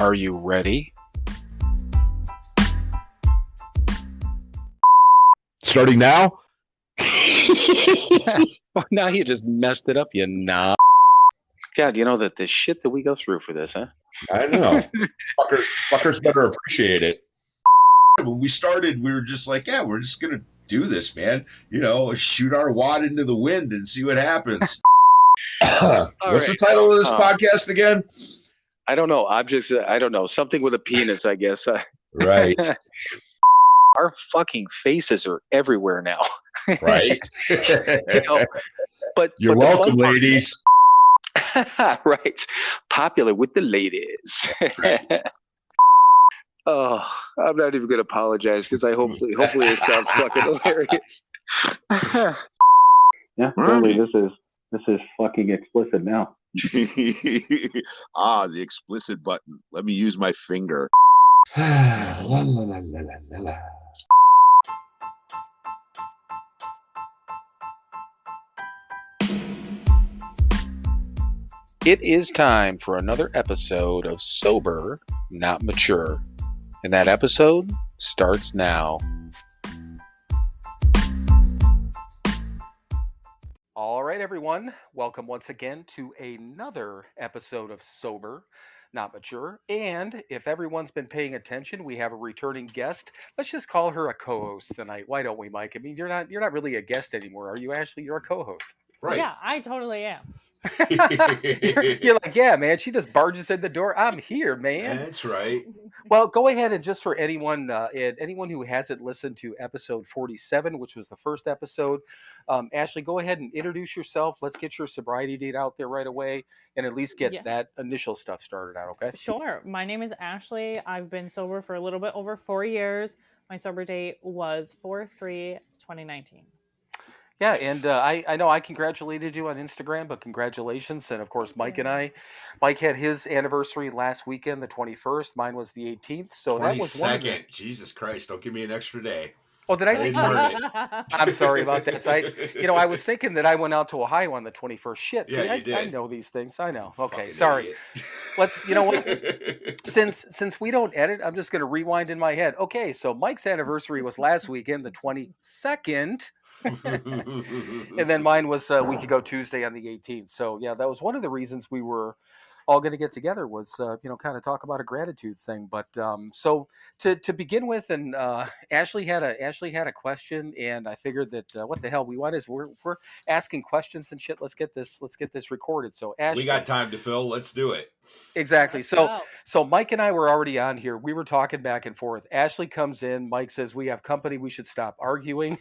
Are you ready? Starting now? Oh, now you just messed it up, you knob. God, you know that the shit that we go through for this, huh? I know. Fuckers better appreciate it. When we started, we were just like, yeah, we're just going to do this, man. You know, shoot our wad into the wind and see what happens. What's the title of this podcast again? I don't know. I don't know. Something with a penis, I guess. Right. Our fucking faces are everywhere now. Right. You know, but You're welcome, ladies. Right. Popular with the ladies. Right. Oh, I'm not even going to apologize because hopefully it sounds fucking hilarious. Yeah, totally. This is fucking explicit now. The explicit button. Let me use my finger. La, la, la, la, la, la. It is time for another episode of Sober, Not Mature. And that episode starts now. All right, everyone. Welcome once again to another episode of Sober, Not Mature. And if everyone's been paying attention, we have a returning guest. Let's just call her a co-host tonight. Why don't we, Mike? I mean, you're not really a guest anymore, are you, Ashley? You're a co-host. Right. Yeah, I totally am. You're like, yeah, man, she just barges in the door. I'm here, man. That's right. Well, go ahead and just for anyone who hasn't listened to episode 47, which was the first episode, Ashley, go ahead and introduce yourself. Let's get your sobriety date out there right away and at least get that initial stuff started out, okay? Sure. My name is Ashley. I've been sober for a little bit over 4 years. My sober date was 4/3/2019. Yeah, and I know I congratulated you on Instagram, but congratulations. And of course, Mike had his anniversary last weekend, the 21st. Mine was the 18th. So that was one of the... Jesus Christ, don't give me an extra day. Oh, did I say? I I'm sorry about that. So I was thinking that I went out to Ohio on the 21st. Shit, see, Yeah, you did. I know these things. I know. Okay, Fucking sorry. idiot. Let's, you know what? Since we don't edit, I'm just going to rewind in my head. Okay, so Mike's anniversary was last weekend, the 22nd. And then mine was a week ago Tuesday on the 18th. So yeah, that was one of the reasons we were all going to get together was kind of talk about a gratitude thing. But so to begin with, and Ashley had a question, and I figured that what the hell we want is we're asking questions and shit. Let's get this recorded. So Ashley, we got time to fill. Let's do it. Exactly. So Mike and I were already on here. We were talking back and forth. Ashley comes in. Mike says, we have company. We should stop arguing.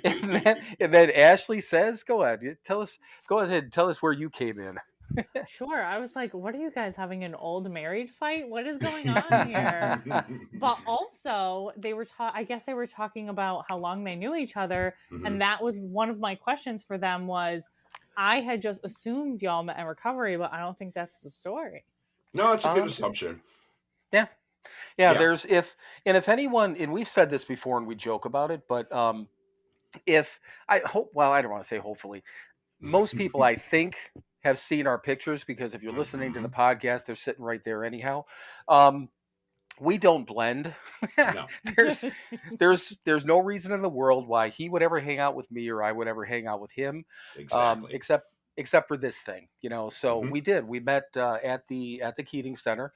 and then Ashley says, go ahead, tell us where you came in. Sure. I was like, what are you guys having an old married fight? What is going on here? But also I guess they were talking about how long they knew each other. Mm-hmm. And that was one of my questions for them was, I had just assumed y'all met in recovery, but I don't think that's the story. No, it's a good assumption. Yeah. There's if anyone, and we've said this before and we joke about it, but I don't want to say hopefully, most people I think have seen our pictures because if you're listening to the podcast, they're sitting right there anyhow. We don't blend. No. There's no reason in the world why he would ever hang out with me or I would ever hang out with him. Exactly. Except for this thing, so we met at the Keating Center.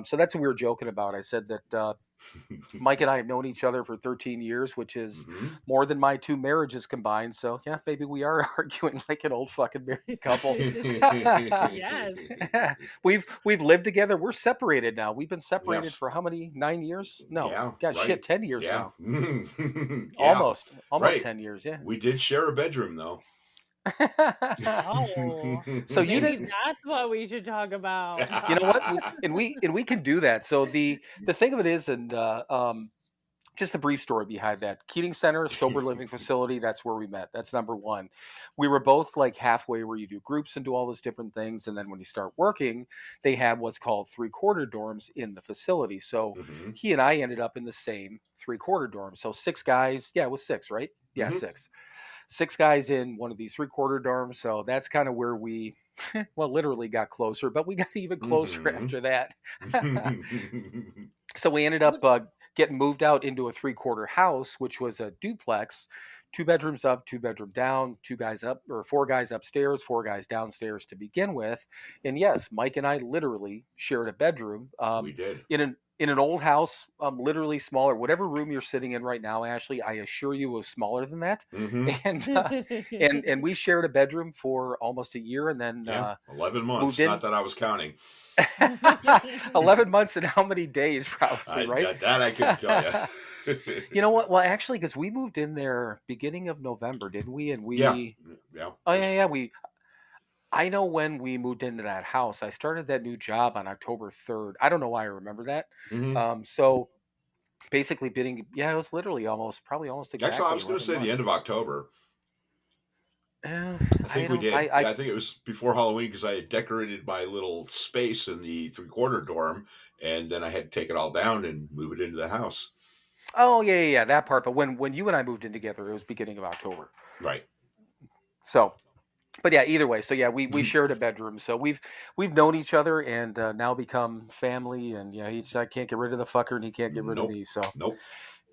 So that's what we were joking about. I said that Mike and I have known each other for 13 years, which is more than my 2 marriages combined. So yeah, maybe we are arguing like an old fucking married couple. Yes. We've lived together. We're separated now. We've been separated for how many? 9 years? No. Yeah, God, right. shit, 10 years now. Almost 10 years, yeah. We did share a bedroom though. Oh, so you didn't. That's what we should talk about. You know what? We can do that. So the thing of it is, and just a brief story behind that. Keating Center, sober living facility, that's where we met. That's number one. We were both like halfway where you do groups and do all those different things. And then when you start working, they have what's called 3/4 dorms in the facility. So Mm-hmm. he and I ended up in the same 3/4 dorm. So 6 guys. Yeah, it was 6, right? Yeah, Mhm. 6 guys in one of these 3/4 dorms. So that's kind of where we, well, literally got closer, but we got even closer Mhm. after that. So we ended up getting moved out into a 3/4 house, which was a duplex, 2 bedrooms up, 2 bedroom down, 2 guys up, or 4 guys upstairs, 4 guys downstairs to begin with. And yes, Mike and I literally shared a bedroom We did. in an old house, literally smaller. Whatever room you're sitting in right now, Ashley, I assure you was smaller than that. Mm-hmm. And we shared a bedroom for almost a year, and then Yeah, 11 months. moved in. Not that I was counting. 11 months and how many days, probably, right? That I couldn't tell you. You know what? Well, actually, because we moved in there beginning of November, didn't we? And we, Yeah. oh yeah, I know when we moved into that house. I started that new job on October 3rd. I don't know why I remember that. Mhm. So basically, it was literally probably almost exactly. Actually, I was going to 11 say the end of October. I think we don't. did. I Yeah, I think it was before Halloween because I had decorated my little space in the 3/4 dorm, and then I had to take it all down and move it into the house. Oh yeah, that part. But when you and I moved in together, it was beginning of October. Right. So, but yeah, either way. So yeah, we shared a bedroom. So we've known each other and now become family. And yeah, I can't get rid of the fucker, and he can't get rid of Nope. me. So Nope.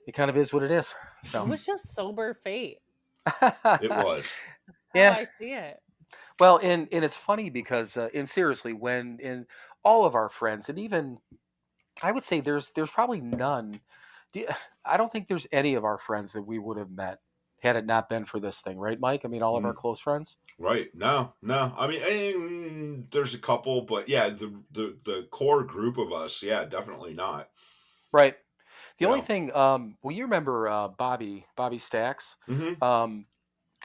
it kind of is what it is. It So was just sober fate. It was. How Yeah. I see it. Well, and it's funny because and seriously, when in all of our friends, and even I would say there's probably none. I don't think there's any of our friends that we would have met had it not been for this thing, right, Mike? I mean, all of our close friends. Right. No. I mean, there's a couple, but yeah, the core group of us, yeah, definitely not. Right. The You only know. thing, well, you remember Bobby Stacks. Mm-hmm.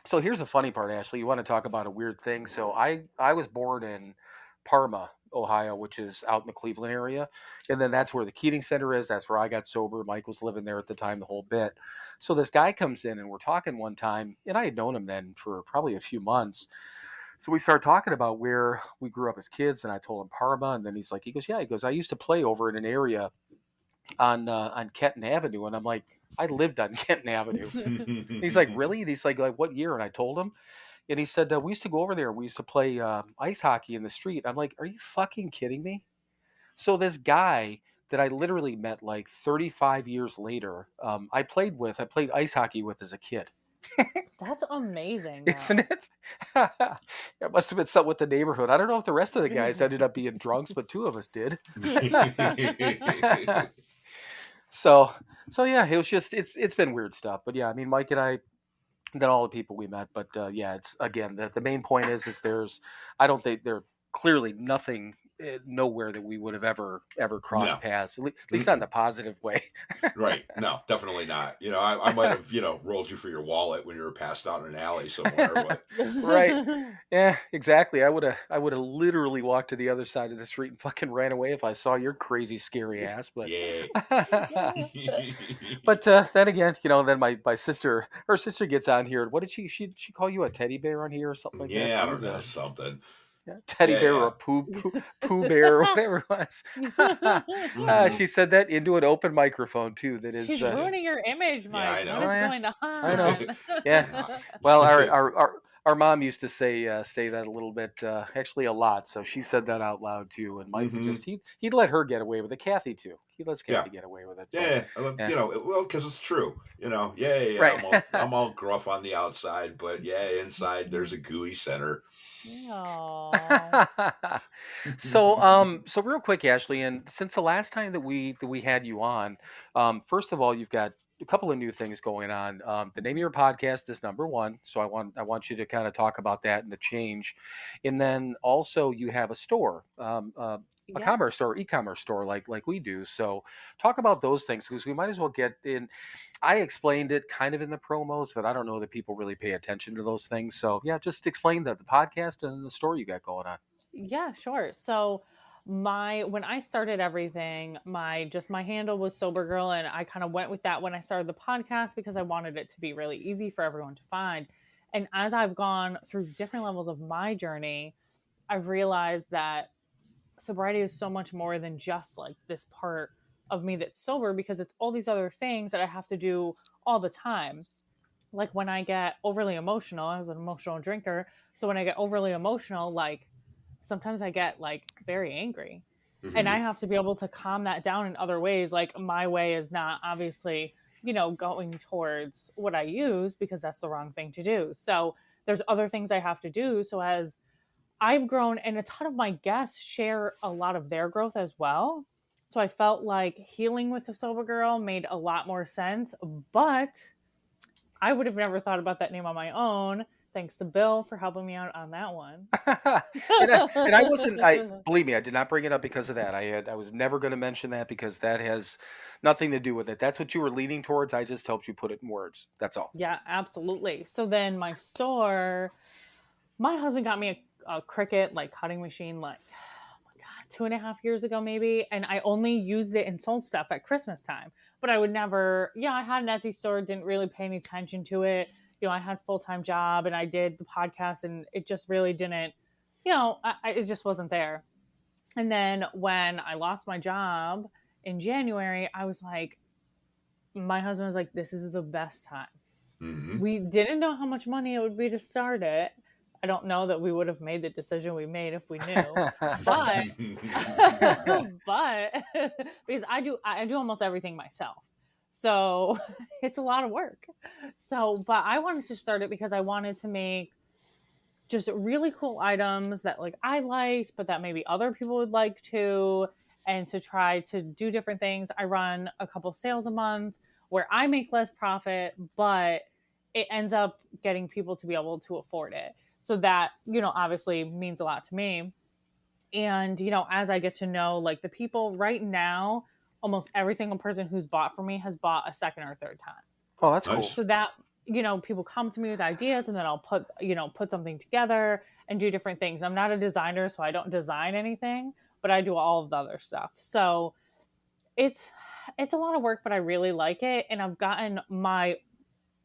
So here's the funny part, Ashley. You want to talk about a weird thing? So I was born in Parma, Ohio, which is out in the Cleveland area, and then that's where the Keating Center is. That's where I got sober. Mike was living there at the time, the whole bit. So this guy comes in, and we're talking one time, and I had known him then for probably a few months. So we started talking about where we grew up as kids, and I told him Parma, and then he goes, yeah, he goes, I used to play over in an area on Kenton Avenue, and I'm like, I lived on Kenton Avenue. He's like, really? And he's like, what year? And I told him, and he said, we used to go over there. We used to play ice hockey in the street. I'm like, are you fucking kidding me? So this guy that I literally met like 35 years later, I played ice hockey with as a kid. That's amazing, though. Isn't it? It must have been something with the neighborhood. I don't know if the rest of the guys ended up being drunks, but 2 of us did. So yeah, it was just it's been weird stuff. But yeah, I mean, Mike and I, then all the people we met. But yeah, it's again the main point is I don't think there clearly nothing nowhere that we would have ever crossed No. paths, at least not in the positive way. Right. No, definitely not. You know, I might have, rolled you for your wallet when you were passed out in an alley somewhere, but Right. Yeah, exactly. I would have literally walked to the other side of the street and fucking ran away if I saw your crazy scary ass. But yeah. but then again, then my sister, her sister gets on here. What did she call you, a teddy bear on here or something like that? Yeah, I too? don't know, something. Yeah, teddy bear or Yeah. a poo bear or whatever it was. She said that into an open microphone too. That is She's ruining your image, Mike. I know. What is Oh, yeah. going on? I know. Yeah. Well, our mom used to say that a little bit, actually a lot. So she said that out loud too. And Mike would just he'd let her get away with it. Kathy too. He lets Kathy get away with it. Yeah, Yeah. well, because it's true. Yeah. Right. I'm all gruff on the outside, but yeah, inside there's a gooey center. So real quick, Ashley, and since the last time that we had you on, first of all, you've got a couple of new things going on. The name of your podcast is number one, so I want you to kind of talk about that and the change, and then also you have a store, a commerce store, e-commerce store, like we do. So talk about those things, because we might as well get in. I explained it kind of in the promos, but I don't know that people really pay attention to those things. So yeah, just explain the podcast and the store you got going on. Yeah, sure. So when I started everything, my handle was Sober Girl, and I kind of went with that when I started the podcast because I wanted it to be really easy for everyone to find. And as I've gone through different levels of my journey, I've realized that sobriety is so much more than just like this part of me that's sober, because it's all these other things that I have to do all the time. Like when I get overly emotional, I was an emotional drinker. So when I get overly emotional, like sometimes I get like very angry, and I have to be able to calm that down in other ways. Like my way is not obviously, going towards what I use, because that's the wrong thing to do. So there's other things I have to do. So as I've grown, and a ton of my guests share a lot of their growth as well. So I felt like healing with the Sober Girl made a lot more sense, but I would have never thought about that name on my own. Thanks to Bill for helping me out on that one. And I wasn't. I believe me, I did not bring it up because of that. I was never going to mention that because that has nothing to do with it. That's what you were leaning towards. I just helped you put it in words. That's all. Yeah, absolutely. So then my store, my husband got me a Cricut like cutting machine, like, oh my God, 2.5 years ago maybe. And I only used it and sold stuff at Christmas time. But I would never, I had an Etsy store, didn't really pay any attention to it. I had a full-time job and I did the podcast, and it just really didn't, it just wasn't there. And then when I lost my job in January, I was like, my husband was like, this is the best time. We didn't know how much money it would be to start it. I don't know that we would have made the decision we made if we knew, but because I do almost everything myself. So it's a lot of work. So, but I wanted to start it because I wanted to make just really cool items that like I liked, but that maybe other people would like too, and to try to do different things. I run a couple sales a month where I make less profit, but it ends up getting people to be able to afford it. So that, obviously means a lot to me. And, as I get to know like the people right now, almost every single person who's bought from me has bought a second or third time. Oh, that's cool. So that, people come to me with ideas, and then I'll put something together and do different things. I'm not a designer, so I don't design anything, but I do all of the other stuff. So it's a lot of work, but I really like it. And I've gotten my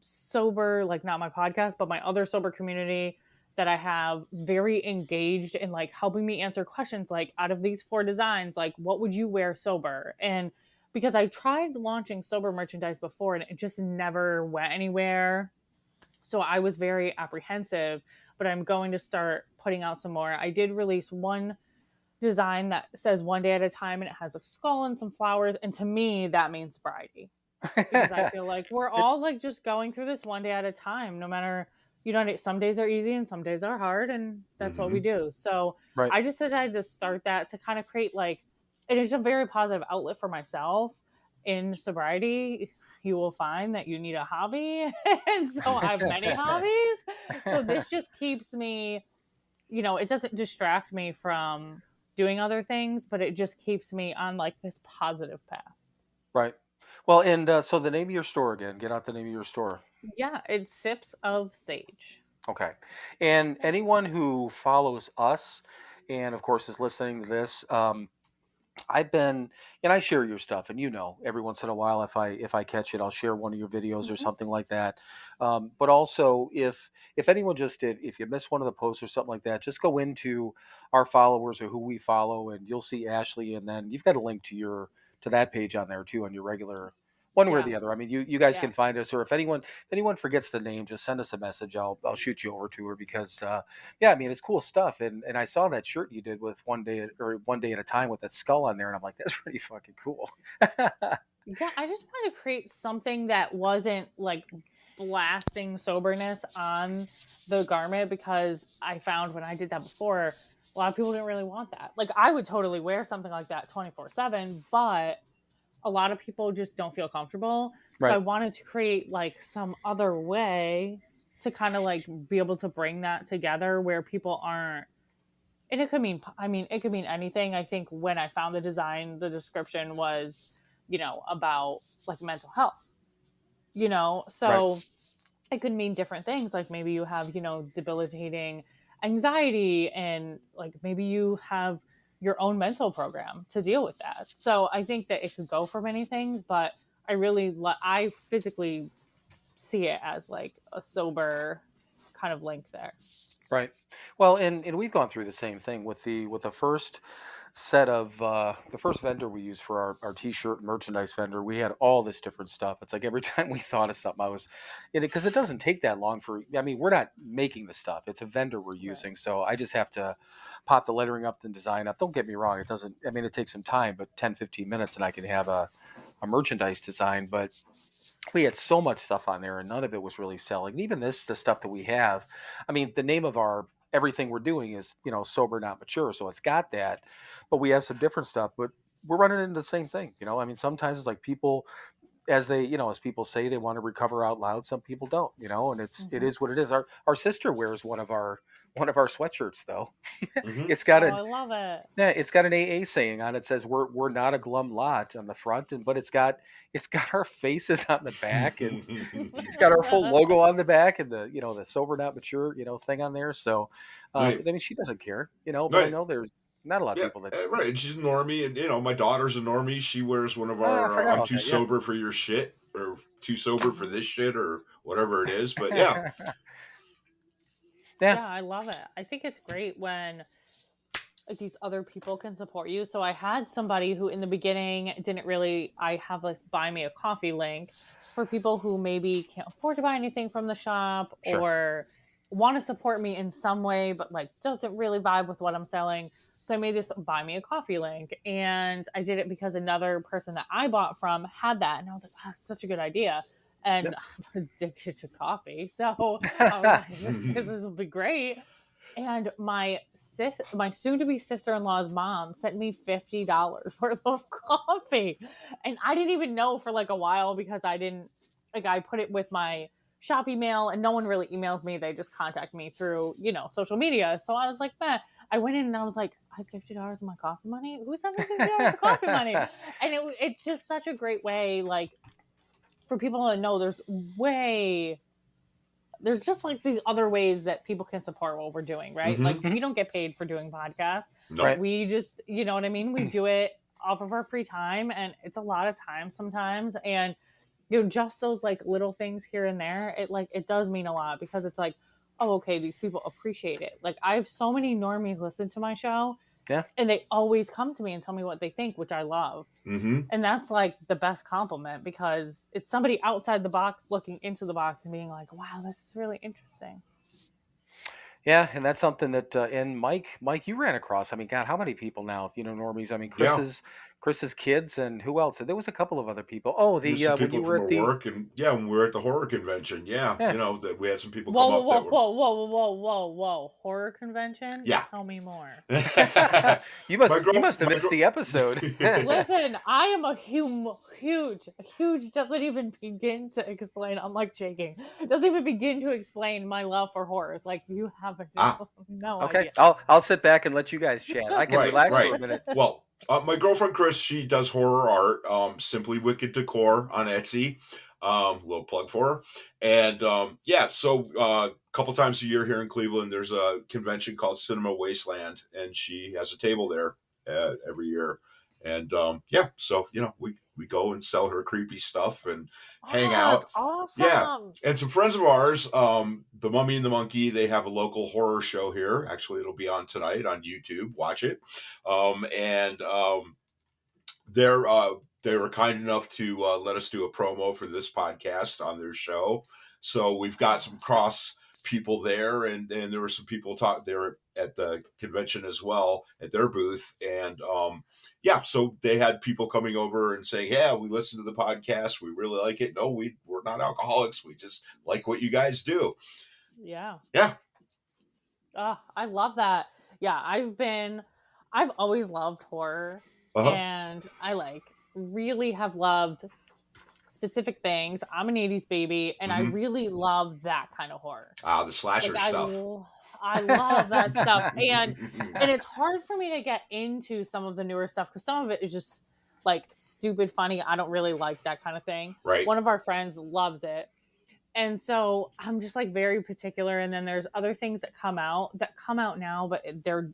sober, like not my podcast, but my other sober community that I have very engaged in like helping me answer questions like, out of these 4 designs, like what would you wear sober? And because I tried launching sober merchandise before and it just never went anywhere. So I was very apprehensive, but I'm going to start putting out some more. I did release one design that says one day at a time, and it has a skull and some flowers. And to me, that means sobriety, because I feel like we're all like just going through this one day at a time, no matter, some days are easy and some days are hard, and that's what we do. So Right. I just decided to start that to kind of create like, it is a very positive outlet for myself. In sobriety, you will find that you need a hobby. And so I have many hobbies. So this just keeps me, it doesn't distract me from doing other things, but it just keeps me on like this positive path. Right. Well, and so the name of your store again, get out the name of your store. Yeah, it's Sips of Sage. Okay. And anyone who follows us and of course is listening to this, I've been, and I share your stuff, and every once in a while, if I catch it, I'll share one of your videos or something like that. But also, if anyone just did, if you miss one of the posts or something like that, just go into our followers or who we follow, and you'll see Ashley, and then you've got a link to that page on there too on your regular. One way or the other. I mean, you guys can find us, or if anyone forgets the name, just send us a message. I'll shoot you over to her because, I mean, it's cool stuff. And I saw that shirt you did with one day at a time with that skull on there, and I'm like, that's pretty fucking cool. Yeah, I just wanted to create something that wasn't like blasting soberness on the garment, because I found when I did that before, a lot of people didn't really want that. Like I would totally wear something like that 24/7, but a lot of people just don't feel comfortable. Right. So I wanted to create like some other way to kind of like be able to bring that together where people aren't, and it could mean anything. I think when I found the design, the description was, about like mental health, so it could mean different things. Like maybe you have, debilitating anxiety, and like maybe you have, your own mental program to deal with that. So I think that it could go for many things, but I physically see it as like a sober kind of link there. Right. Well, and we've gone through the same thing with the first set of the first vendor we used for our t-shirt merchandise vendor. We had all this different stuff. It's like every time we thought of something, I was in it, because it doesn't take that long for. I mean, we're not making the stuff; it's a vendor we're using. So I just have to pop the lettering up and design up. Don't get me wrong; it doesn't. I mean, it takes some time, but 10-15 minutes, and I can have a merchandise design. But we had so much stuff on there and none of it was really selling. And even the stuff that we have, I mean, the name of our everything we're doing is, sober, not mature. So it's got that, but we have some different stuff, but we're running into the same thing. I mean, sometimes it's like people, as they, as people say, they want to recover out loud. Some people don't, and it is what it is. Our sister wears one of our sweatshirts though. It's got I love it. yeah, it's got an AA saying on it. It says we're not a glum lot on the front, but it's got our faces on the back, and it's got our full logo on the back, and the sober not mature thing on there. So Right. I mean, she doesn't care, but I Right. know there's not a lot of Yeah, people that right. And she's a normie, and my daughter's a normie. She wears one of I our forgot "I'm about too that. Yeah. sober for your shit" or "too sober for this shit" or whatever it is. But yeah, Yeah. Yeah, I love it. I think it's great when like these other people can support you. So I had somebody who in the beginning didn't really, I have this buy me a coffee link for people who maybe can't afford to buy anything from the shop Sure. or want to support me in some way, but like doesn't really vibe with what I'm selling. So I made this buy me a coffee link, and I did it because another person that I bought from had that. And I was like, wow, that's such a good idea. And Yep. I'm addicted to coffee. So I was like, this will be great. And my soon-to-be sister-in-law's mom sent me $50 worth of coffee, and I didn't even know for like a while because I didn't like I put it with my shop email, and no one really emails me; they just contact me through social media. So I was like, man, I went in and I was like, I have $50 of my coffee money. Who sent me $50 of coffee money? And it's just such a great way, like for people to know there's just like these other ways that people can support what we're doing, right? Mhm. Like we don't get paid for doing podcasts. no, Right. We just, you know what I mean? We do it off of our free time, and it's a lot of time sometimes. And just those like little things here and there, it does mean a lot because it's like, oh, okay, these people appreciate it. Like I have so many normies listen to my show. Yeah. And they always come to me and tell me what they think, which I love. hmm And that's like the best compliment because it's somebody outside the box looking into the box and being like, wow, this is really interesting. Yeah, and that's something that and Mike, you ran across. I mean, God, how many people now? Normies. I mean, Yeah. Chris's kids, and who else? There was a couple of other people. Oh, There's some when people you were from at the work, and when we were at the horror convention, Yeah. that we had some people Whoa, come up whoa, that were. whoa. Horror convention? Yeah. Tell me more. you My girl- must have my missed girl- the episode. Listen, I am a huge, doesn't even begin to explain. I'm like shaking. Doesn't even begin to explain my love for horror. Like you have no Okay, idea. I'll sit back and let you guys chat. I can relax for a Right. minute. Well, my girlfriend Chris, she does horror art. Simply Wicked Decor on Etsy. Little plug for her. And so a couple times a year here in Cleveland, there's a convention called Cinema Wasteland, and she has a table there every year. And so we go and sell her creepy stuff and hang out. That's awesome. Yeah. And some friends of ours, the Mummy and the Monkey, they have a local horror show here. Actually, it'll be on tonight on YouTube. Watch it. They were kind enough to let us do a promo for this podcast on their show. So we've got some cross people there, and there were some people there at the convention as well at their booth. And so they had people coming over and saying, yeah, we listened to the podcast. We really like it. No, we're not alcoholics. We just like what you guys do. Yeah. Yeah. I love that. Yeah, I've always loved horror, and I really have loved specific things. I'm an 80s baby, and I really love that kind of horror. The slasher stuff. I love that stuff. And it's hard for me to get into some of the newer stuff because some of it is just like stupid funny. I don't really like that kind of thing. Right. One of our friends loves it. And so I'm just like very particular. And then there's other things that come out now, but they're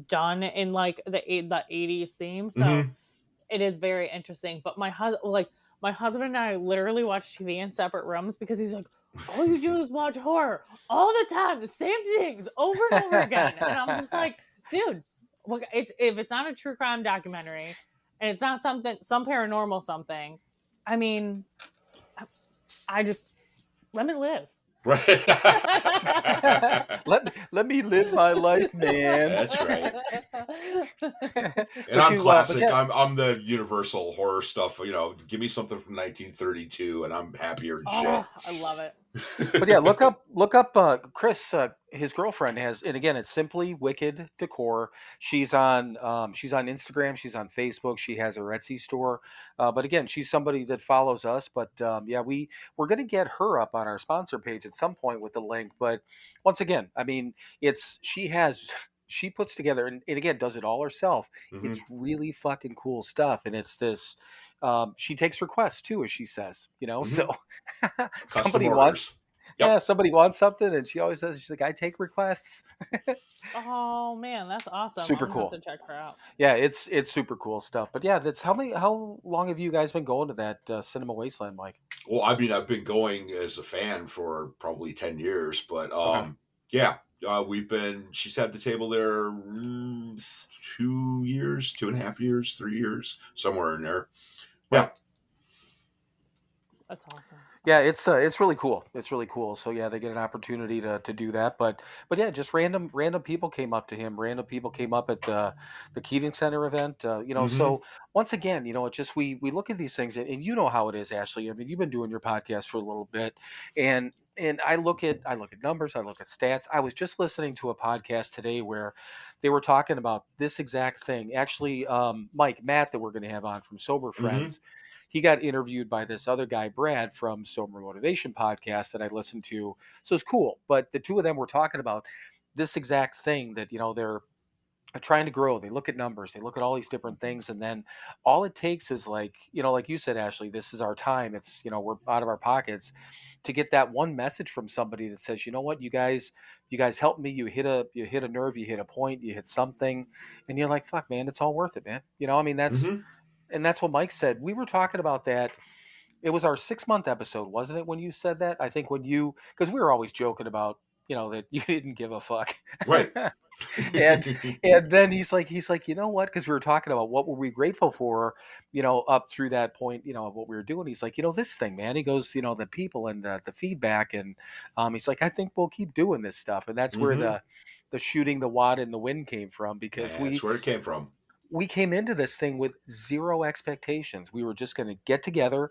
done in like the 80s theme. So Mhm. it is very interesting. But my husband and I literally watch TV in separate rooms because he's like, all you do is watch horror all the time, the same things over and over again. And I'm just like, dude, look, if it's not a true crime documentary and it's not some paranormal something, I mean, I just let me live. Right. let me live my life, man. That's right. And But I'm you, classic. but yeah, I'm the universal horror stuff. Give me something from 1932, and I'm happier than shit. I love it. but yeah, look up Chris. His girlfriend has, and again, it's Simply Wicked Decor. She's on Instagram. She's on Facebook. She has her Etsy store. But again, she's somebody that follows us. But yeah, we're gonna get her up on our sponsor page at some point with the link. But once again, I mean, she puts together and again does it all herself. It's Mhm. really fucking cool stuff, and it's this. She takes requests too, as she says. So Custom somebody wants orders. Yep. somebody wants something, and she always says, she's like, I take requests. Oh man, that's awesome. Super I'm gonna have cool. to check her out. Yeah, it's super cool stuff. But yeah, that's how long have you guys been going to that Cinema Wasteland, Mike? Well, I mean, I've been going as a fan for probably 10 years, but Okay. yeah, she's had the table there 2 years, 2.5 years, 3 years, somewhere in there. Yeah. That's awesome. Yeah, it's really cool. It's really cool. So yeah, they get an opportunity to do that. But yeah, just random people came up to him. Random people came up at the Keating Center event. Mhm. So once again, it just we look at these things, and you know how it is, Ashley. I mean, you've been doing your podcast for a little bit, and I look at numbers, I look at stats. I was just listening to a podcast today where they were talking about this exact thing. Actually, Matt, that we're going to have on from Sober Mhm. Friends, he got interviewed by this other guy, Brad, from Sober Motivation podcast that I listened to. So it's cool. But the two of them were talking about this exact thing that, they're trying to grow. They look at numbers, they look at all these different things. And then all it takes is like, like you said, Ashley, this is our time. It's, we're out of our pockets to get that one message from somebody that says, you know what, you guys helped me. You hit a nerve, you hit a point, you hit something. And you're like, fuck, man, it's all worth it, man. I mean, Mhm. that's what Mike said. We were talking about that. It was our 6 month episode, wasn't it? When you said that, I think because we were always joking about, that you didn't give a fuck. Right. and and then he's like, you know what? Because we were talking about what were we grateful for, up through that point, of what we were doing. He's like, this thing, man. He goes, the people and the feedback, and he's like, I think we'll keep doing this stuff, and that's where Mhm. the shooting the wad in the wind came from, because That's where it came from. we came into this thing with zero expectations. We were just going to get together,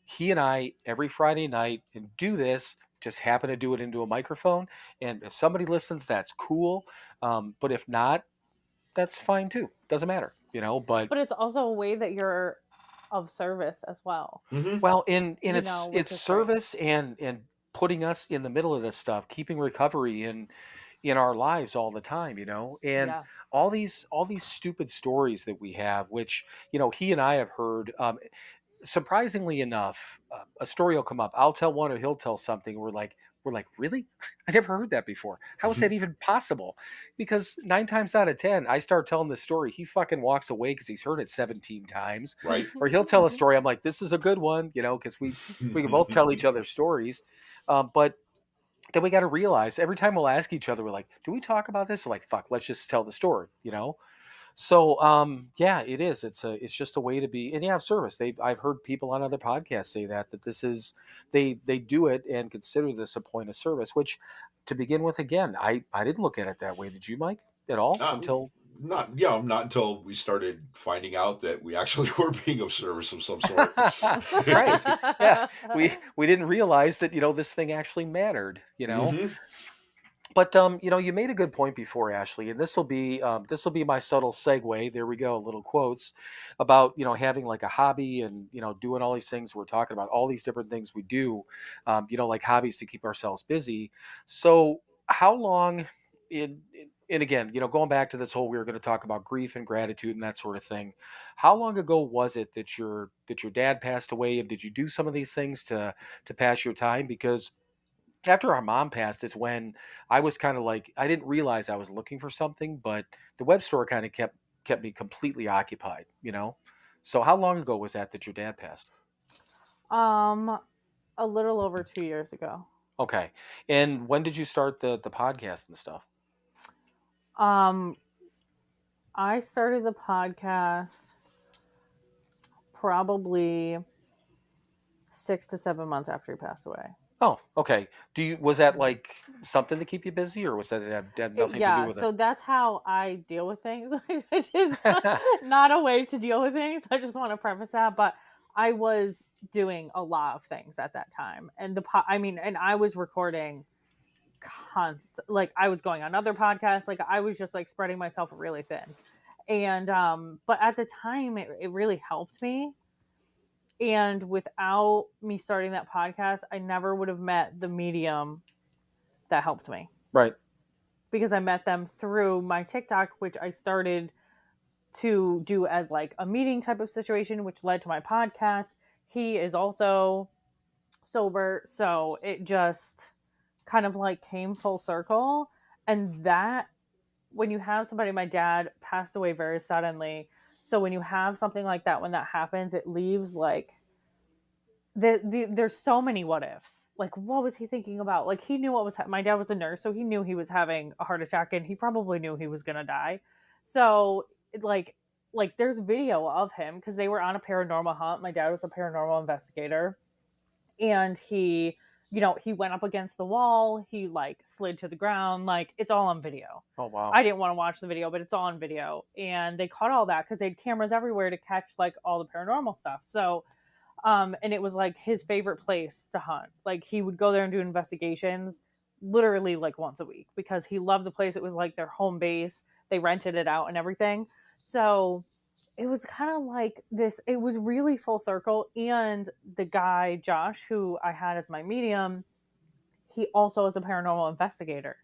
he and I, every Friday night and do this. Just happen to do it into a microphone, and if somebody listens, that's cool. But if not, that's fine too. Doesn't matter, But But it's also a way that you're of service as well. Mhm. well, in Which it's is great. service and putting us in the middle of this stuff, keeping recovery in our lives all the time, and Yeah. all these stupid stories that we have, which he and I have heard. Surprisingly enough, a story will come up. I'll tell one, or he'll tell something. We're like, really? I never heard that before. How is that even possible? Because 9 times out of 10, I start telling the story. He fucking walks away because he's heard it 17 times. Right. Or he'll tell a story. I'm like, this is a good one, because we can both tell each other stories. But then we got to realize every time we'll ask each other, we're like, do we talk about this? We're like, fuck, let's just tell the story. So yeah, it is. It's just a way to be, and yeah, of service. I've heard people on other podcasts say that this is, they do it and consider this a point of service, which, to begin with, again, I didn't look at it that way. Did you, Mike, at all until Not until we started finding out that we actually were being of service of some sort. right? Yeah, we didn't realize that this thing actually mattered. Mhm. But you made a good point before, Ashley, and this will be my subtle segue. There we go, little quotes about having like a hobby and doing all these things. We're talking about all these different things we do, like hobbies to keep ourselves busy. So how long? And again, going back to this whole, we were going to talk about grief and gratitude and that sort of thing. How long ago was it that your dad passed away, and did you do some of these things to pass your time? Because after our mom passed, it's when I was kind of like, I didn't realize I was looking for something, but the web store kind of kept me completely occupied, you know? So how long ago was that your dad passed? A little over 2 years ago. Okay. And when did you start the podcast and stuff? Um, I started the podcast probably 6 to 7 months after he passed away. Oh, okay. Was that like something to keep you busy, or was that had nothing to do with it? So that's how I deal with things, which is not a way to deal with things. I just want to preface that, but I was doing a lot of things at that time, and and I was recording like I was going on other podcasts, like I was just like spreading myself really thin, and but at the time it really helped me. And without me starting that podcast, I never would have met the medium that helped me. Right. Because I met them through my TikTok, which I started to do as like a meeting type of situation, which led to my podcast. He is also sober. So it just kind of like came full circle. And that, when you have somebody, my dad passed away very suddenly. So when you have something like that, when that happens, it leaves like, there's so many what ifs. Like, what was he thinking about? Like, he knew what was my dad was a nurse, so he knew he was having a heart attack, and he probably knew he was gonna die. So like there's video of him because they were on a paranormal hunt. My dad was a paranormal investigator, and he went up against the wall. He like slid to the ground. Like, it's all on video. Oh wow. I didn't want to watch the video, but it's all on video, and they caught all that because they had cameras everywhere to catch like all the paranormal stuff. So and it was like his favorite place to hunt. Like, he would go there and do investigations literally like once a week because he loved the place. It was like their home base. They rented it out and everything. So it was kind of like this, it was really full circle. And the guy, Josh, who I had as my medium, he also is a paranormal investigator.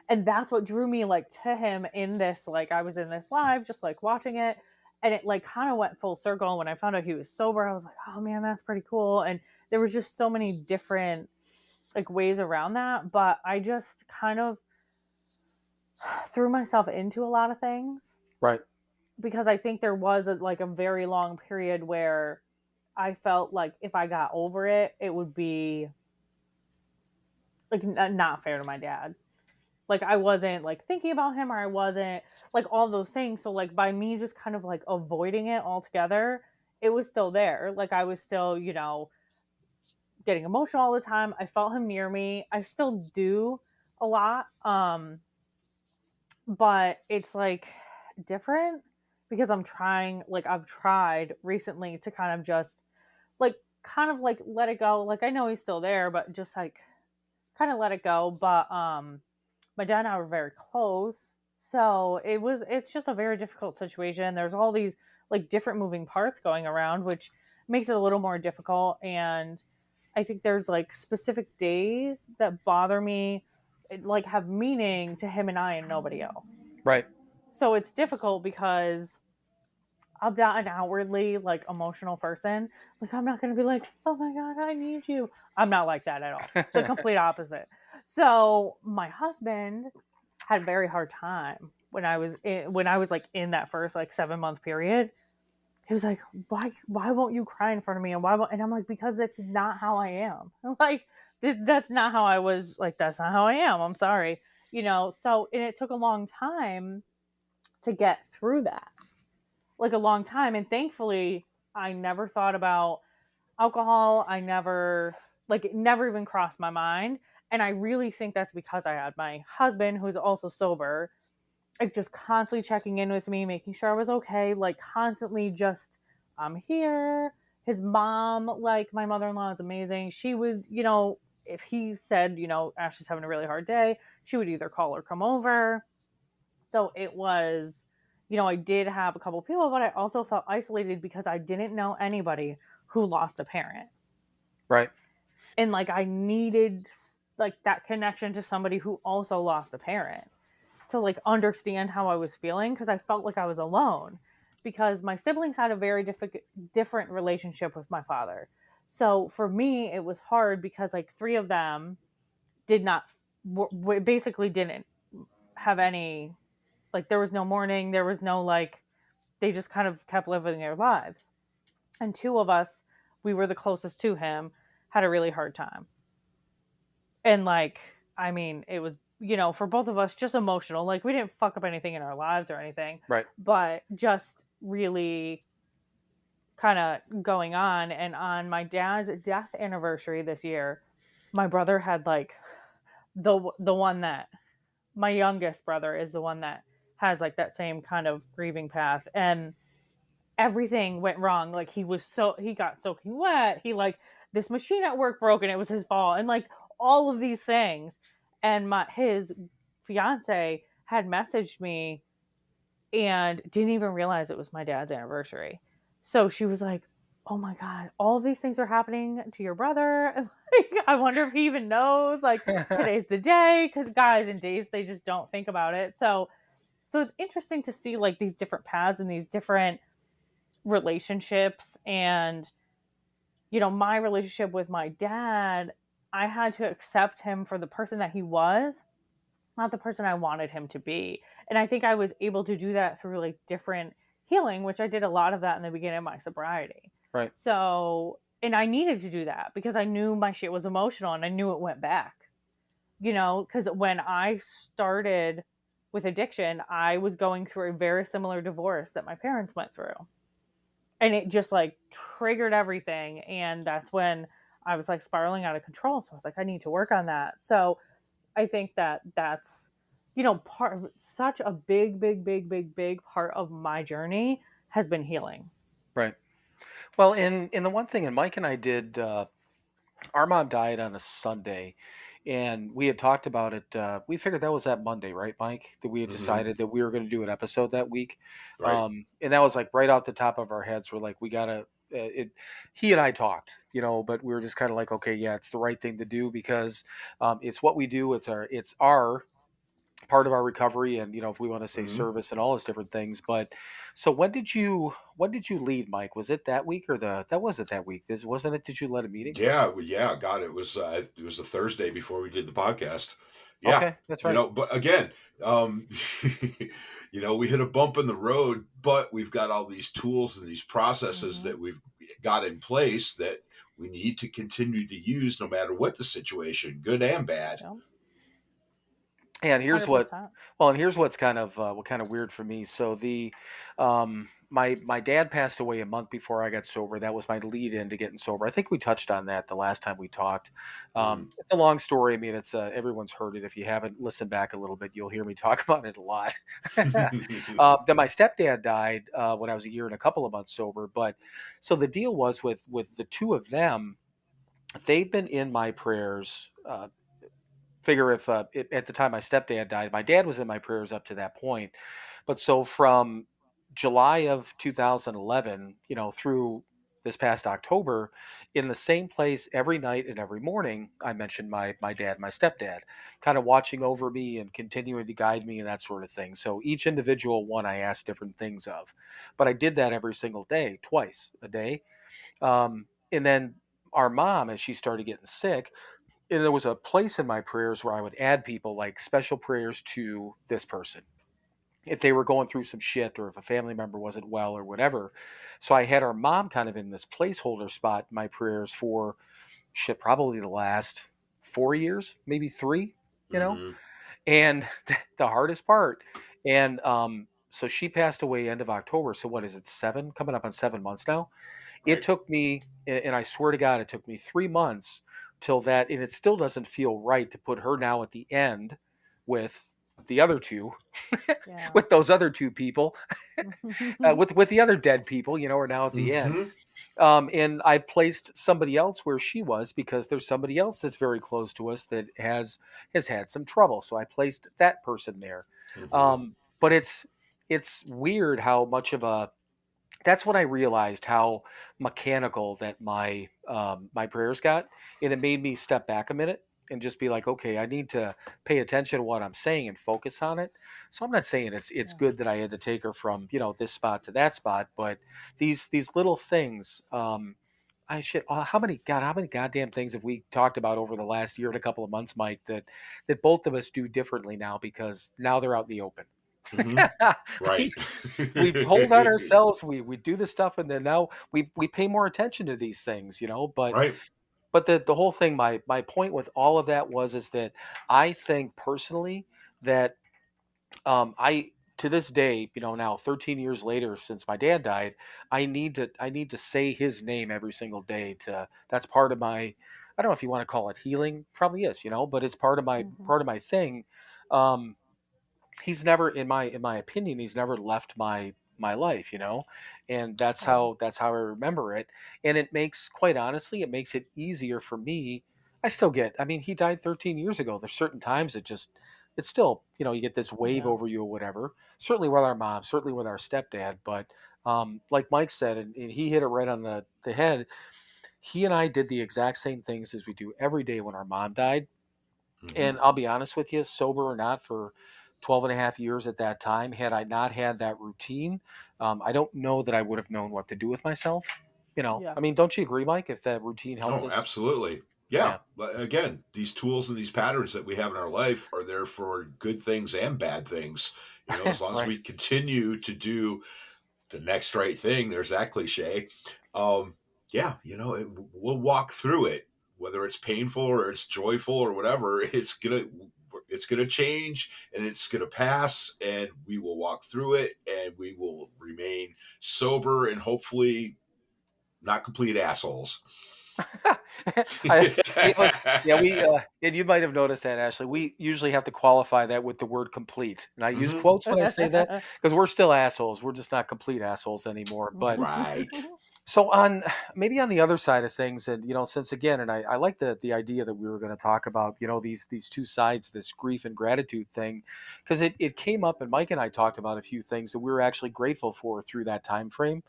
And that's what drew me like to him in this, like I was in this live, just like watching it. And it like kind of went full circle. When I found out he was sober, I was like, oh man, that's pretty cool. And there was just so many different like ways around that. But I just kind of threw myself into a lot of things. Right. Because I think there was like a very long period where I felt like if I got over it, it would be like not fair to my dad. Like, I wasn't like thinking about him, or I wasn't like all those things. So like by me just kind of like avoiding it altogether, it was still there. Like, I was still, getting emotional all the time. I felt him near me. I still do a lot. But it's like different because I've tried recently to kind of just like let it go. Like, I know he's still there, but just like kind of let it go. But my dad and I were very close. So it's just a very difficult situation. There's all these like different moving parts going around, which makes it a little more difficult. And I think there's like specific days that bother me, like have meaning to him and I and nobody else. Right. So it's difficult because I'm not an outwardly like emotional person. Like, I'm not going to be like, oh my God, I need you. I'm not like that at all. The complete opposite. So my husband had a very hard time when I was like in that first like 7-month period. He was like, why won't you cry in front of me? And and I'm like, because that's not how I am. Like, that's not how I was. Like, that's not how I am. I'm sorry. So, and it took a long time to get through that. Like, a long time. And thankfully, I never thought about alcohol. It never even crossed my mind. And I really think that's because I had my husband, who's also sober, like just constantly checking in with me, making sure I was okay, like constantly just, I'm here. His mom, like my mother-in-law, is amazing. She would, if he said, Ashley's having a really hard day, she would either call or come over. So it was, I did have a couple people, but I also felt isolated because I didn't know anybody who lost a parent. Right. And like, I needed like that connection to somebody who also lost a parent to like understand how I was feeling, because I felt like I was alone, because my siblings had a very different relationship with my father. So for me, it was hard because like 3 of them did not, basically didn't have any, like, there was no mourning, there was no, like, they just kind of kept living their lives. And two of us, we were the closest to him, had a really hard time. And, like, I mean, it was, for both of us, just emotional. Like, we didn't fuck up anything in our lives or anything, Right. but just really kind of going on. And on my dad's death anniversary this year, my brother had, like, the one that, my youngest brother is the one that has, like, that same kind of grieving path, and everything went wrong. Like, he got soaking wet. He, like, this machine at work broke and it was his fault, and, like, all of these things. And his fiance had messaged me and didn't even realize it was my dad's anniversary. So she was like, "Oh my God, all of these things are happening to your brother." And, like, I wonder if he even knows, like, today's the day, because guys and days, they just don't think about it. So it's interesting to see, like, these different paths and these different relationships. And, my relationship with my dad, I had to accept him for the person that he was, not the person I wanted him to be. And I think I was able to do that through, like, different healing, which I did a lot of that in the beginning of my sobriety. Right. So, and I needed to do that because I knew my shit was emotional and I knew it went back, because when I started with addiction, I was going through a very similar divorce that my parents went through. And it just, like, triggered everything. And that's when I was, like, spiraling out of control. So I was like, I need to work on that. So I think that that's, part of such a big, big, big, big, big part of my journey has been healing. Right. Well, in the one thing, and Mike and I did, our mom died on a Sunday, and we had talked about it. We figured that was that Monday, right, Mike? That we had decided that we were going to do an episode that week. Right. And that was, like, right off the top of our heads. We're like, we gotta. He and I talked, but we were just kind of like, okay, yeah, it's the right thing to do because it's what we do. It's our part of our recovery, and if we want to say service and all those different things. But so when did you lead, Mike? Was it that week or that wasn't that week? This wasn't it? Did you let a meeting? Yeah, God, it was a Thursday before we did the podcast. Yeah, okay, that's right. But again, we hit a bump in the road, but we've got all these tools and these processes that we've got in place that we need to continue to use no matter what the situation, good and bad. Yep. And here's 100%. what's kind of weird for me. So my dad passed away a month before I got sober. That was my lead in to getting sober. I think we touched on that the last time we talked. It's a long story. I mean, it's everyone's heard it. If you haven't listened back a little bit, you'll hear me talk about it a lot. Then my stepdad died when I was a year and a couple of months sober. But so the deal was with the two of them, they've been in my prayers. Figure if at the time my stepdad died, my dad was in my prayers up to that point. But so from July of 2011, through this past October, in the same place every night and every morning, I mentioned my dad, my stepdad, kind of watching over me and continuing to guide me and that sort of thing. So each individual one I asked different things of, but I did that every single day, twice a day. And then our mom, as she started getting sick, and there was a place in my prayers where I would add people, like special prayers to this person if they were going through some shit or if a family member wasn't well or whatever. So I had our mom kind of in this placeholder spot in my prayers for shit, probably the last 4 years, maybe 3, and the hardest part. And so she passed away end of October. So what is it, 7, coming up on 7 months now? Right. It took me, and I swear to God, it took me 3 months till that, and it still doesn't feel right to put her now at the end with the other two, Yeah. with those other 2 people, with the other dead people, are now at the end. And I placed somebody else where she was because there's somebody else that's very close to us that has had some trouble. So I placed that person there. But it's weird how much of a, that's when I realized how mechanical that my my prayers got, and it made me step back a minute and just be like, okay, I need to pay attention to what I'm saying and focus on it. So I'm not saying it's good that I had to take her from this spot to that spot, but these little things, how many goddamn things have we talked about over the last year and a couple of months, Mike, that both of us do differently now because now they're out in the open. Mhm. we, Right. we hold on ourselves. We do the stuff, and then now we pay more attention to these things, But Right. the whole thing, my point with all of that is that I think personally that I to this day, now 13 years later since my dad died, I need to say his name every single day. That's part of my, I don't know if you want to call it healing, probably is, but it's Mhm. part of my thing. Um, he's never, in my opinion, he's never left my life, and Yeah. that's how I remember it. And it makes, quite honestly, it makes it easier for me. I mean, he died 13 years ago. There's certain times it's still, you get this wave Yeah. over you or whatever. Certainly with our mom, certainly with our stepdad, but like Mike said, and he hit it right on the head. He and I did the exact same things as we do every day when our mom died. Mhm. And I'll be honest with you, sober or not, for 12 and a half years at that time, had I not had that routine, I don't know that I would have known what to do with myself. Yeah. I mean, don't you agree, Mike, if that routine helped Oh, us? absolutely. Yeah. Yeah. But again, these tools and these patterns that we have in our life are there for good things and bad things. As long as Right. we continue to do the next right thing, there's that cliche. Um, yeah, we'll walk through it, whether it's painful or it's joyful or whatever. It's gonna change and it's gonna pass, and we will walk through it, and we will remain sober and hopefully not complete assholes. I, yeah, and you might have noticed that, Ashley. We usually have to qualify that with the word complete. And I use Mhm. quotes when I say that because we're still assholes. We're just not complete assholes anymore. But Right. so maybe on the other side of things, and since again, and I like the idea that we were going to talk about, these two sides, this grief and gratitude thing, because it came up, and Mike and I talked about a few things that we were actually grateful for through that time frame.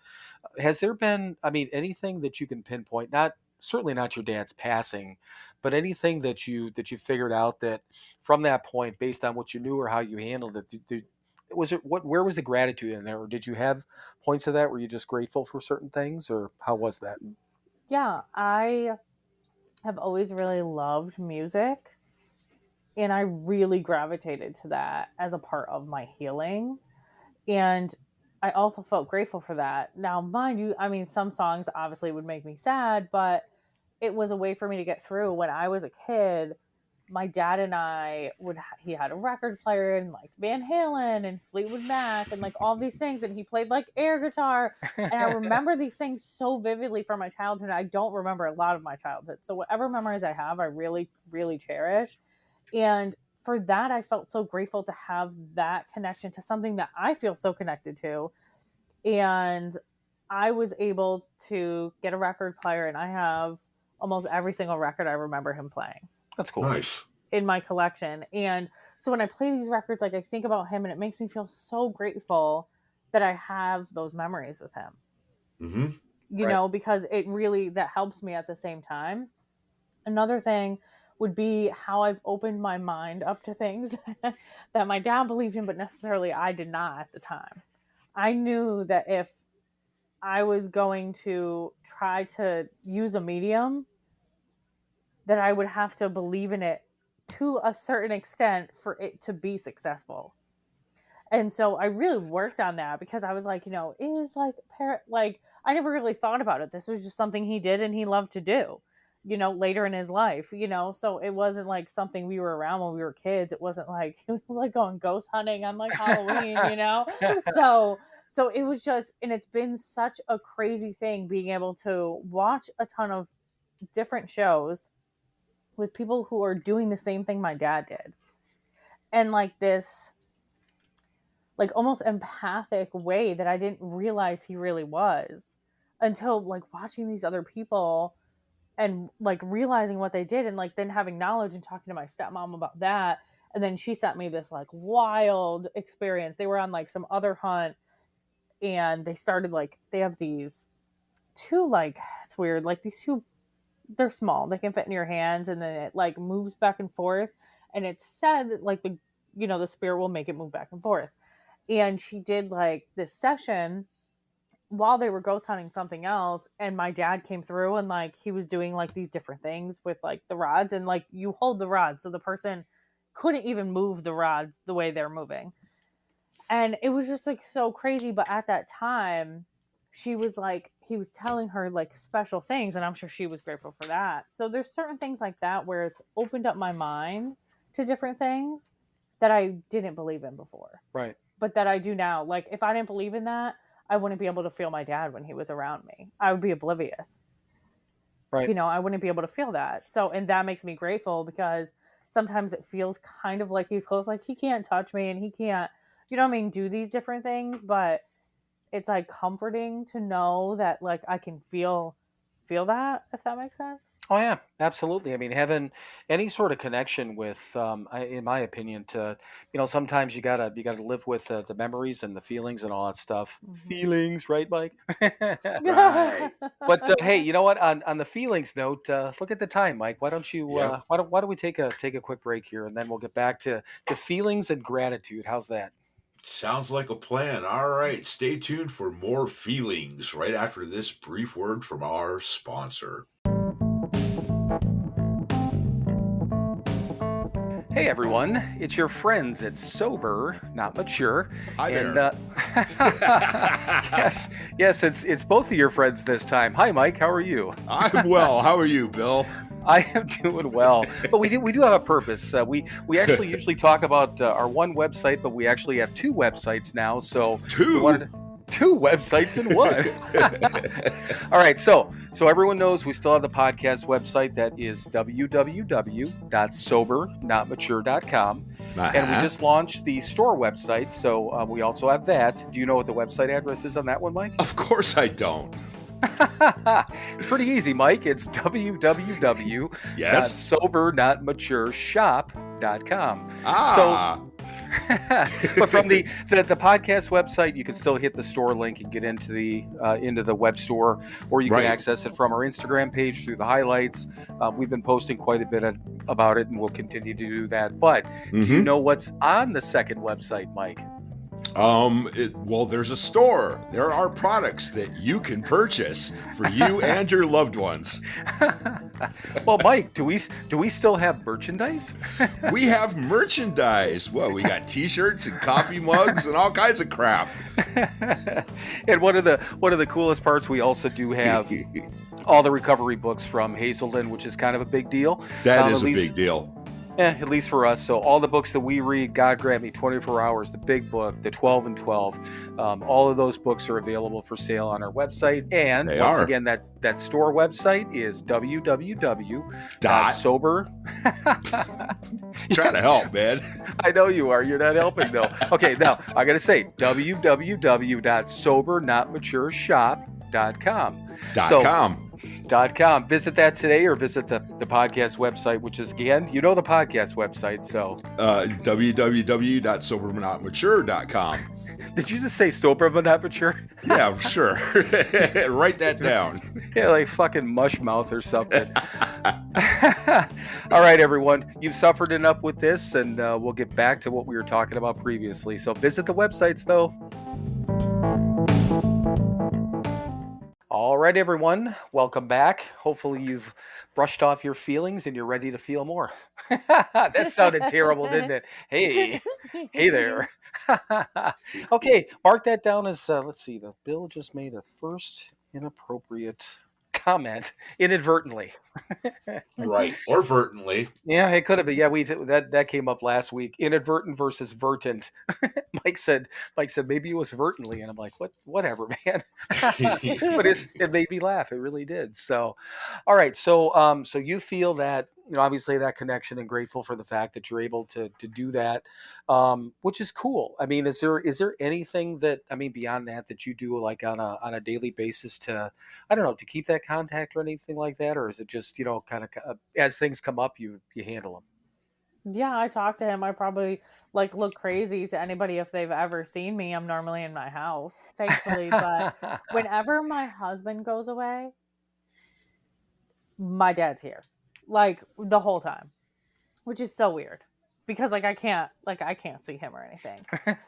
Has there been, I mean, anything that you can pinpoint? Not certainly not your dad's passing, but anything that you figured out that from that point, based on what you knew or how you handled it, was it where was the gratitude in there, or did you have points of that where you're just grateful for certain things, or how was that? Yeah, I have always really loved music, and I really gravitated to that as a part of my healing. And I also felt grateful for that. Now, mind you, I mean, some songs obviously would make me sad, but it was a way for me to get through. When I was a kid, my dad and I he had a record player and like Van Halen and Fleetwood Mac and like all these things, and he played like air guitar. And I remember these things so vividly from my childhood. I don't remember a lot of my childhood. So whatever memories I have, I really, really cherish. And for that, I felt so grateful to have that connection to something that I feel so connected to. And I was able to get a record player, and I have almost every single record I remember him playing That's cool. Nice. in my collection. And so when I play these records, like I think about him, and it makes me feel so grateful that I have those memories with him. Mm-hmm. Right. Because it really that helps me at the same time. Another thing would be how I've opened my mind up to things that my dad believed in, but necessarily I did not at the time. I knew that if I was going to try to use a medium, that I would have to believe in it to a certain extent for it to be successful. And so I really worked on that because I was like, is like like I never really thought about it. This was just something he did and he loved to do, later in his life, So it wasn't like something we were around when we were kids. It wasn't like it was like going ghost hunting on like Halloween. So it was just, and it's been such a crazy thing being able to watch a ton of different shows with people who are doing the same thing my dad did. And like this like almost empathic way that I didn't realize he really was until like watching these other people and like realizing what they did and like then having knowledge and talking to my stepmom about that. And then she sent me this like wild experience. They were on like some other hunt and they started like they have these two like it's weird like these two, they're small, they can fit in your hands, and then it like moves back and forth, and it's said that like the spirit will make it move back and forth. And she did like this session while they were ghost hunting something else, and my dad came through, and like he was doing like these different things with like the rods, and like you hold the rods so the person couldn't even move the rods the way they're moving. And it was just like so crazy. But at that time, she was like, he was telling her like special things, and I'm sure she was grateful for that. So there's certain things like that where it's opened up my mind to different things that I didn't believe in before, Right. but that I do now. Like if I didn't believe in that, I wouldn't be able to feel my dad when he was around me. I would be oblivious. Right. You know, I wouldn't be able to feel that. So, and that makes me grateful, because sometimes it feels kind of like he's close, like he can't touch me and he can't, you know what I mean, do these different things, but it's like comforting to know that like I can feel that, if that makes sense. Oh yeah, absolutely. I mean, having any sort of connection with, in my opinion, to sometimes you gotta live with the memories and the feelings and all that stuff. Feelings, right, Mike? Right. But hey, you know what? On the feelings note, look at the time, Mike. Why don't you? Yep. Why don't we take a quick break here, and then we'll get back to feelings and gratitude. How's that? Sounds like a plan. All right. Stay tuned for more feelings right after this brief word from our sponsor. Hey everyone, it's your friends at Sober Not Mature. Hi And there. yes, it's both of your friends this time. Hi Mike, how are you? I'm well. How are you, Bill? I am doing well, but we do have a purpose. We actually usually talk about our one website, but we actually have two websites now. So we wanted two websites in one. All right, so everyone knows we still have the podcast website that is www.SoberNotMature.com. And we just launched the store website, so we also have that. Do you know what the website address is on that one, Mike? Of course I don't. It's pretty easy, Mike. It's www.SoberNotMatureShop.com. But from the podcast website, you can still hit the store link and get into the web store, or you can access it from our Instagram page through the highlights. We've been posting quite a bit about it, and we'll continue to do that. But do you know what's on the second website, Mike? Well, there's a store. There are products that you can purchase for you and your loved ones. Well, Mike, do we still have merchandise? We have merchandise. Well, we got T-shirts and coffee mugs and all kinds of crap. And one of the coolest parts, we also do have all the recovery books from Hazelden, which is kind of a big deal. That is a big deal. At least for us. So all the books that we read, God Grant Me 24 Hours, the Big Book, the 12 and 12, all of those books are available for sale on our website. And again, that store website is www.sober. Trying to help, man. I know you are. You're not helping though. Okay, now I got to say www.SoberNotMatureShop.com. .com. Visit that today, or visit the podcast website, which is, again, the podcast website. So www.SoberNotMature.com. Did you just say sober but not mature? Yeah, sure. Write that down. Yeah, like fucking mush mouth or something. All right, everyone. You've suffered enough with this, and we'll get back to what we were talking about previously. So visit the websites, though. All right, everyone. Welcome back. Hopefully you've brushed off your feelings and you're ready to feel more. That sounded terrible, didn't it? Hey there. Okay, mark that down as, let's see, the Bill just made a first inappropriate comment inadvertently. Right, or vertently. Yeah, it could have been. Yeah, that came up last week. Inadvertent versus vertent. Mike said maybe it was vertently, and I'm like, whatever, man. But it made me laugh. It really did. So, all right. So you feel that, obviously that connection, and grateful for the fact that you're able to do that, which is cool. I mean, is there anything that, beyond that you do like on a daily basis to, I don't know, to keep that contact or anything like that, or is it just kind of as things come up, you handle them? Yeah, I talk to him. I probably look crazy to anybody if they've ever seen me. I'm normally in my house, thankfully. But whenever my husband goes away, my dad's here, the whole time, which is so weird because I can't see him or anything.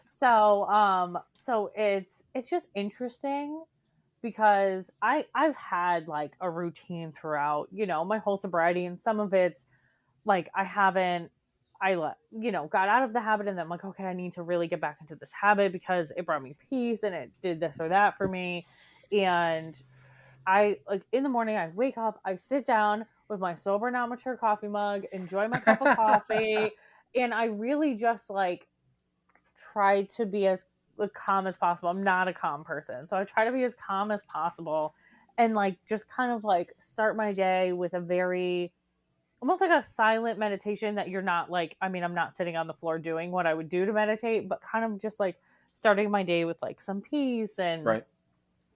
So it's just interesting because I've had like a routine throughout, you know, my whole sobriety, and some of it's like got out of the habit, and then I'm like, okay, I need to really get back into this habit because it brought me peace and it did this or that for me. And I like in the morning, I wake up, I sit down with my SoberNotMature coffee mug, enjoy my cup of coffee, and I really just like try to be as calm as possible. I'm not a calm person, so I try to be as calm as possible, and like just kind of like start my day with a very almost like a silent meditation that you're not like, I mean, I'm not sitting on the floor doing what I would do to meditate, but kind of just like starting my day with like some peace and Right.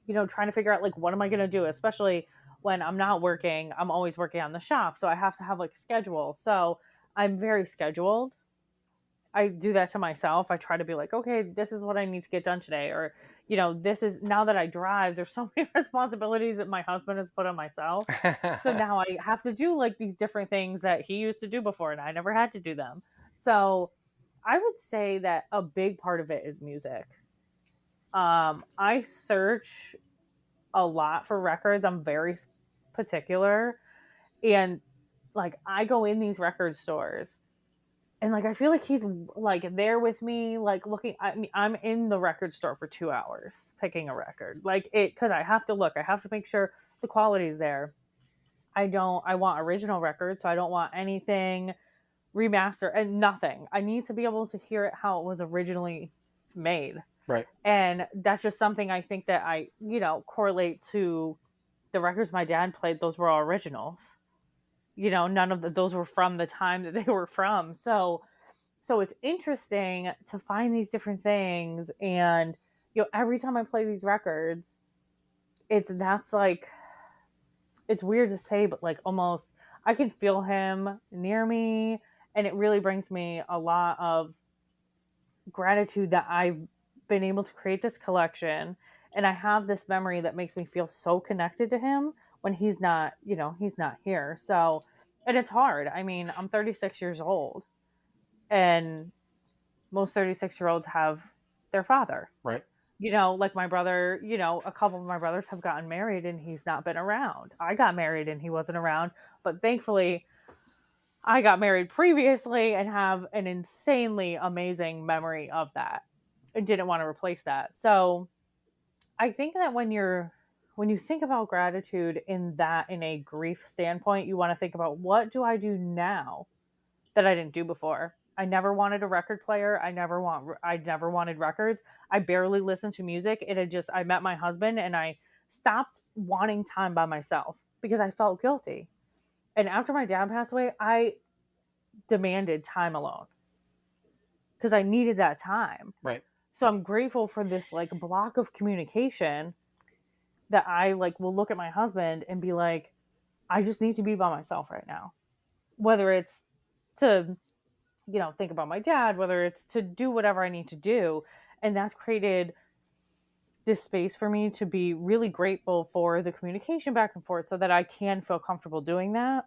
you know, trying to figure out like what am I going to do, especially when I'm not working. I'm always working on the shop, so I have to have like a schedule. So I'm very scheduled. I do that to myself. I try to be like, okay, this is what I need to get done today, or you know, this is now that I drive, there's so many responsibilities that my husband has put on myself. So now I have to do like these different things that he used to do before and I never had to do them. So I would say that a big part of it is music. I search a lot for records. I'm very particular, and like I go in these record stores and like I feel like he's like there with me, like looking. I mean, I'm in the record store for 2 hours picking a record, like it because I have to look. I have to make sure the quality is there. I want original records, so I don't want anything remastered and nothing. I need to be able to hear it how it was originally made. Right. And that's just something I think that I, you know, correlate to the records my dad played. Those were all originals. You know, none of those were from the time that they were from. So it's interesting to find these different things. And, you know, every time I play these records, that's like, it's weird to say, but like almost I can feel him near me. And it really brings me a lot of gratitude that I've been able to create this collection, and I have this memory that makes me feel so connected to him when he's not, you know, he's not here. So, and it's hard. I mean, I'm 36 years old, and most 36-year-olds have their father. Right. You know, like my brother, you know, a couple of my brothers have gotten married and he's not been around. I got married and he wasn't around, but thankfully I got married previously and have an insanely amazing memory of that and didn't want to replace that. So I think that when you think about gratitude in a grief standpoint, you want to think about, what do I do now that I didn't do before? I never wanted a record player. I never wanted records. I barely listened to music. I met my husband and I stopped wanting time by myself because I felt guilty. And after my dad passed away, I demanded time alone because I needed that time. Right. So I'm grateful for this like block of communication that I like will look at my husband and be like, I just need to be by myself right now. Whether it's to, you know, think about my dad, whether it's to do whatever I need to do. And that's created this space for me to be really grateful for the communication back and forth so that I can feel comfortable doing that.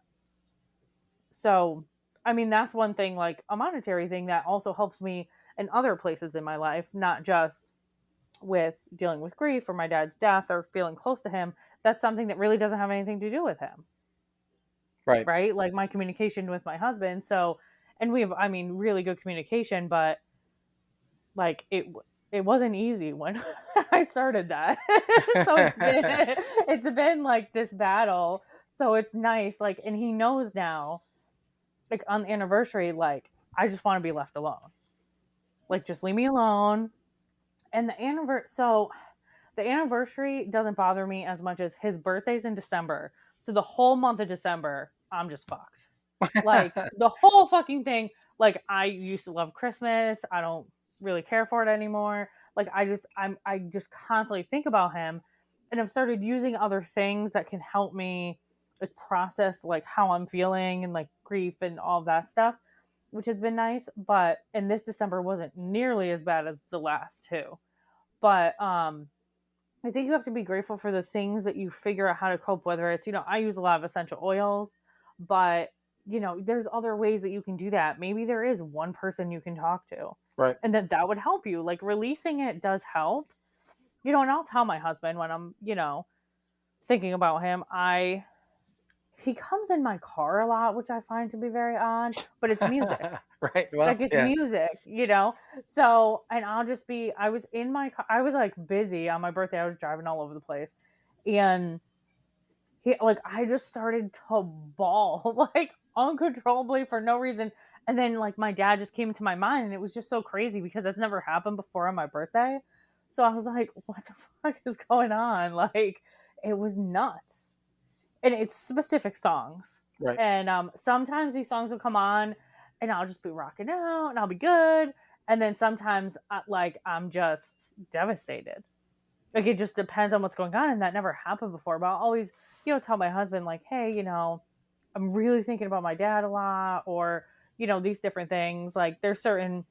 So, I mean, that's one thing, like a monetary thing that also helps me in other places in my life, not just with dealing with grief or my dad's death or feeling close to him. That's something that really doesn't have anything to do with him. Right. Right. Like my communication with my husband. So, and we have, I mean, really good communication, but like it wasn't easy when I started that. So it's been like this battle. So it's nice. Like, and he knows now, like on the anniversary, like I just want to be left alone. Like, just leave me alone. And the anniversary doesn't bother me as much as his birthday's in December. So the whole month of December, I'm just fucked. Like the whole fucking thing. Like, I used to love Christmas. I don't really care for it anymore. Like I just constantly think about him, and I've started using other things that can help me like process like how I'm feeling and like grief and all that stuff, which has been nice. And this December wasn't nearly as bad as the last two. But I think you have to be grateful for the things that you figure out how to cope, whether it's, you know, I use a lot of essential oils, but you know, there's other ways that you can do that. Maybe there is one person you can talk to. Right. And that would help you. Like, releasing it does help. and I'll tell my husband when I'm, thinking about him. He comes in my car a lot, which I find to be very odd, but it's music. Right. Well, Like it's yeah. music. So, and I was in my car, I was like busy on my birthday. I was driving all over the place. And I just started to bawl like uncontrollably for no reason. And then like my dad just came to my mind, and it was just so crazy because that's never happened before on my birthday. So I was like, what the fuck is going on? Like it was nuts. And it's specific songs. Right. And sometimes these songs will come on and I'll just be rocking out and I'll be good. And then sometimes I'm just devastated. Like it just depends on what's going on, and that never happened before. But I'll always, tell my husband like, hey, I'm really thinking about my dad a lot, or these different things. Like there's certain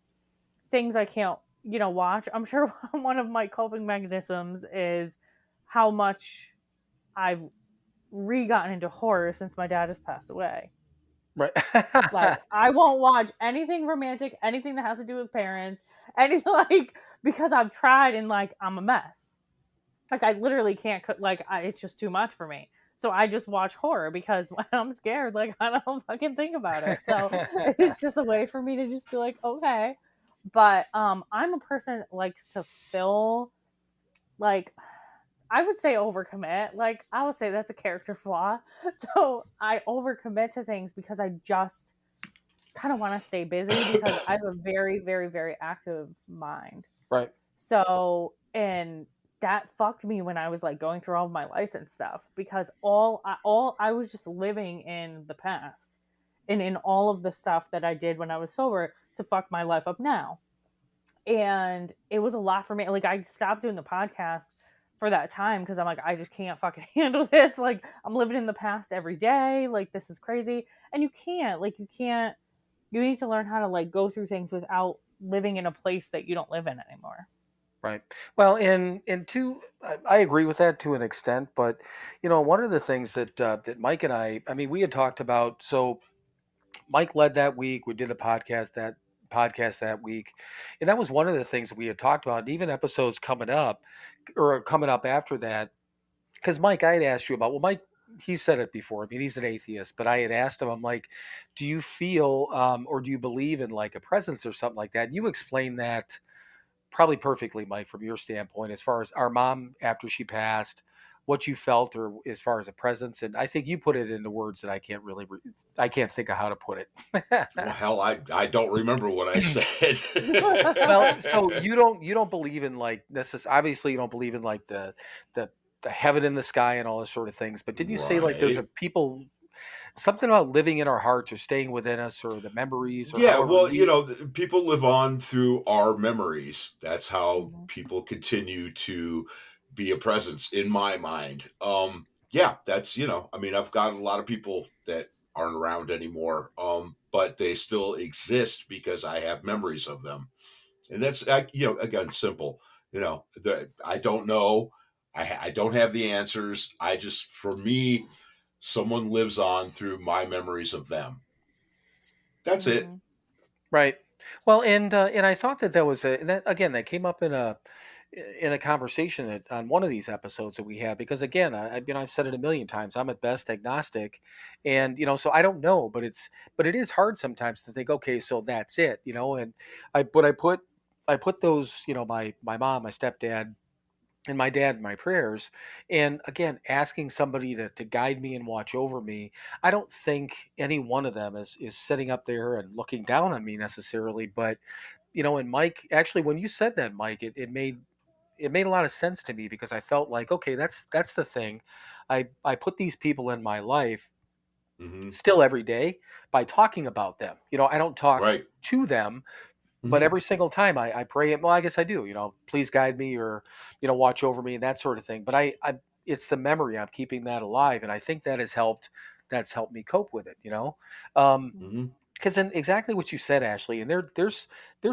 things I can't, watch. I'm sure one of my coping mechanisms is how much I've re-gotten into horror since my dad has passed away. Right. Like I won't watch anything romantic, anything that has to do with parents, anything because I've tried and I'm a mess. Like I literally can't it's just too much for me. So I just watch horror because when I'm scared, I don't fucking think about it. So it's just a way for me to just be like, okay. But I'm a person that likes to fill I would say overcommit. I would say that's a character flaw. So I overcommit to things because I just kind of want to stay busy because I have a very, very, very active mind. Right. So, and that fucked me when I was going through all of my license stuff because I was just living in the past and in all of the stuff that I did when I was sober to fuck my life up now. And it was a lot for me. I stopped doing the podcast for that time because I'm like, I just can't fucking handle this. I'm living in the past every day. This is crazy. And you can't, you need to learn how to go through things without living in a place that you don't live in anymore. Right. Well, I agree with that to an extent, but one of the things that Mike and I mean, we had talked about. So Mike led that week. We did a podcast that week, and that was one of the things that we had talked about. And even episodes coming up after that, because Mike, I had asked you about. Well, Mike, he said it before. I mean, he's an atheist, but I had asked him. I'm like, do you feel or do you believe in a presence or something like that? And you explained that probably perfectly, Mike, from your standpoint, as far as our mom after she passed, what you felt, or as far as a presence. And I think you put it into words that I can't really, I can't think of how to put it. Well, hell, I don't remember what I said. Well, so you don't believe in obviously you don't believe in the heaven in the sky and all those sort of things. But did you say there's a Right. people something about living in our hearts or staying within us or the memories or Yeah, however well, we people live on through our memories. That's how Mhm. people continue to be a presence in my mind. Yeah, that's, I mean, I've got a lot of people that aren't around anymore, but they still exist because I have memories of them. And that's, again, simple. I don't know. I don't have the answers. For me, someone lives on through my memories of them. That's it. Mhm. Right. Well, and I thought that was and that again that came up in a conversation on one of these episodes that we had because again I've said it a million times, I'm at best agnostic, and so I don't know, but it is hard sometimes to think, okay, so that's it, and I put those, my mom, my stepdad, and my dad in my prayers, and again asking somebody to guide me and watch over me. I don't think any one of them is sitting up there and looking down on me necessarily, but and Mike, actually when you said that, Mike, it made a lot of sense to me because I felt like, okay, that's the thing. I put these people in my life Hmm. still every day by talking about them. I don't talk Right. to them, but Hmm. every single time I pray it. Well, I guess I do. Please guide me, or watch over me and that sort of thing. But I it's the memory. I'm keeping that alive, and I think that has helped. That's helped me cope with it. Hmm. Because then exactly what you said, Ashley, and there's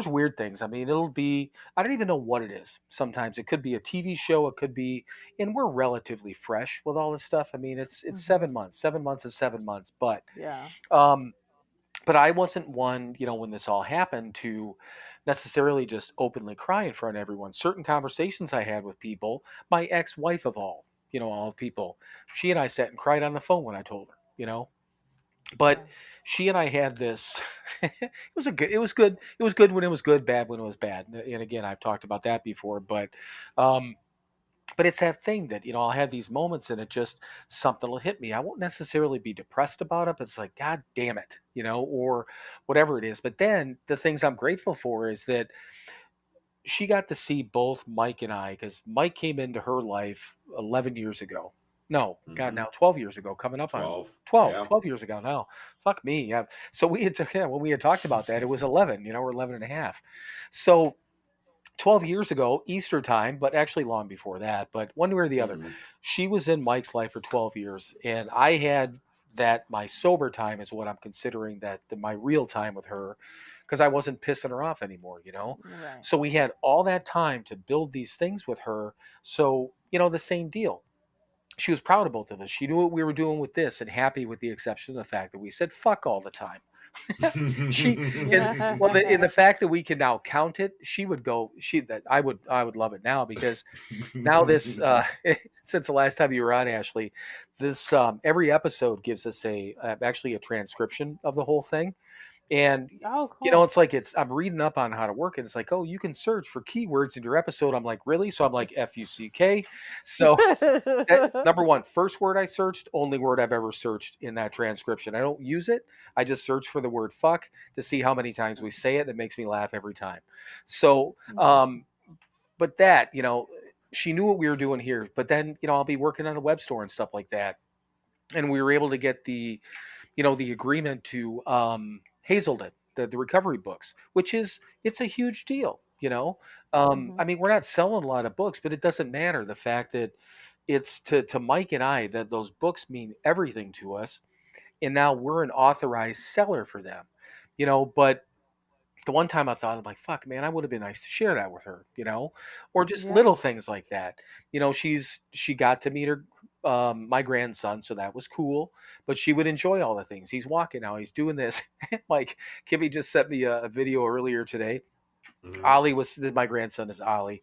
weird things. I mean, it'll be, I don't even know what it is. Sometimes it could be a TV show, it could be, and we're relatively fresh with all this stuff. I mean, it's Mhm. 7 months. 7 months is 7 months, but Yeah. um, but I wasn't one, when this all happened, to necessarily just openly cry in front of everyone. Certain conversations I had with people, my ex-wife of all people, she and I sat and cried on the phone when I told her. But Yeah. she and I had this. It was a good. It was good. It was good when it was good, bad when it was bad. And again, I've talked about that before. Um, but it's that thing that I'll have these moments, and it just something will hit me. I won't necessarily be depressed about it, but it's like, God damn it, or whatever it is. But then the things I'm grateful for is that she got to see both Mike and I, because Mike came into her life 11 years ago. No, God, Mhm. now 12 years ago, coming up on 12. 12, Yeah. 12 years ago now. Fuck me. Yeah. So when we had talked about that, it was 11, we're 11 and a half. So 12 years ago, Easter time, but actually long before that, but one way or the other, Mhm. she was in Mike's life for 12 years. And I had that my sober time is what I'm considering my real time with her, because I wasn't pissing her off anymore. Right. So we had all that time to build these things with her. So, the same deal. She was proud of both of us. She knew what we were doing with this and happy, with the exception of the fact that we said fuck all the time. She and well, in the fact that we can now count it, she would go. That I would love it now, because now this since the last time you were on, Ashley, this every episode gives us actually a transcription of the whole thing. And Oh, cool. it's like I'm reading up on how to work it. It's like, oh, you can search for keywords in your episode. I'm like, really? So I'm like, FUCK. So number one, first word I searched, only word I've ever searched in that transcription. I don't use it. I just search for the word fuck to see how many times we say it. It makes me laugh every time. So, but that, she knew what we were doing here. But then, I'll be working on a web store and stuff like that. And we were able to get the agreement to Hazelden, the recovery books, which it's a huge deal. I mean, we're not selling a lot of books, but it doesn't matter. The fact that it's to Mike and I, that those books mean everything to us, and now we're an authorized seller for them. But the one time I thought, I'm like, fuck, man, I would have been nice to share that with her, or just Yeah. little things like that. She got to meet her, my grandson, so that was cool. But she would enjoy all the things. He's walking now. He's doing this. Like, Kimmy just sent me a video earlier today. Ollie my grandson is Ollie.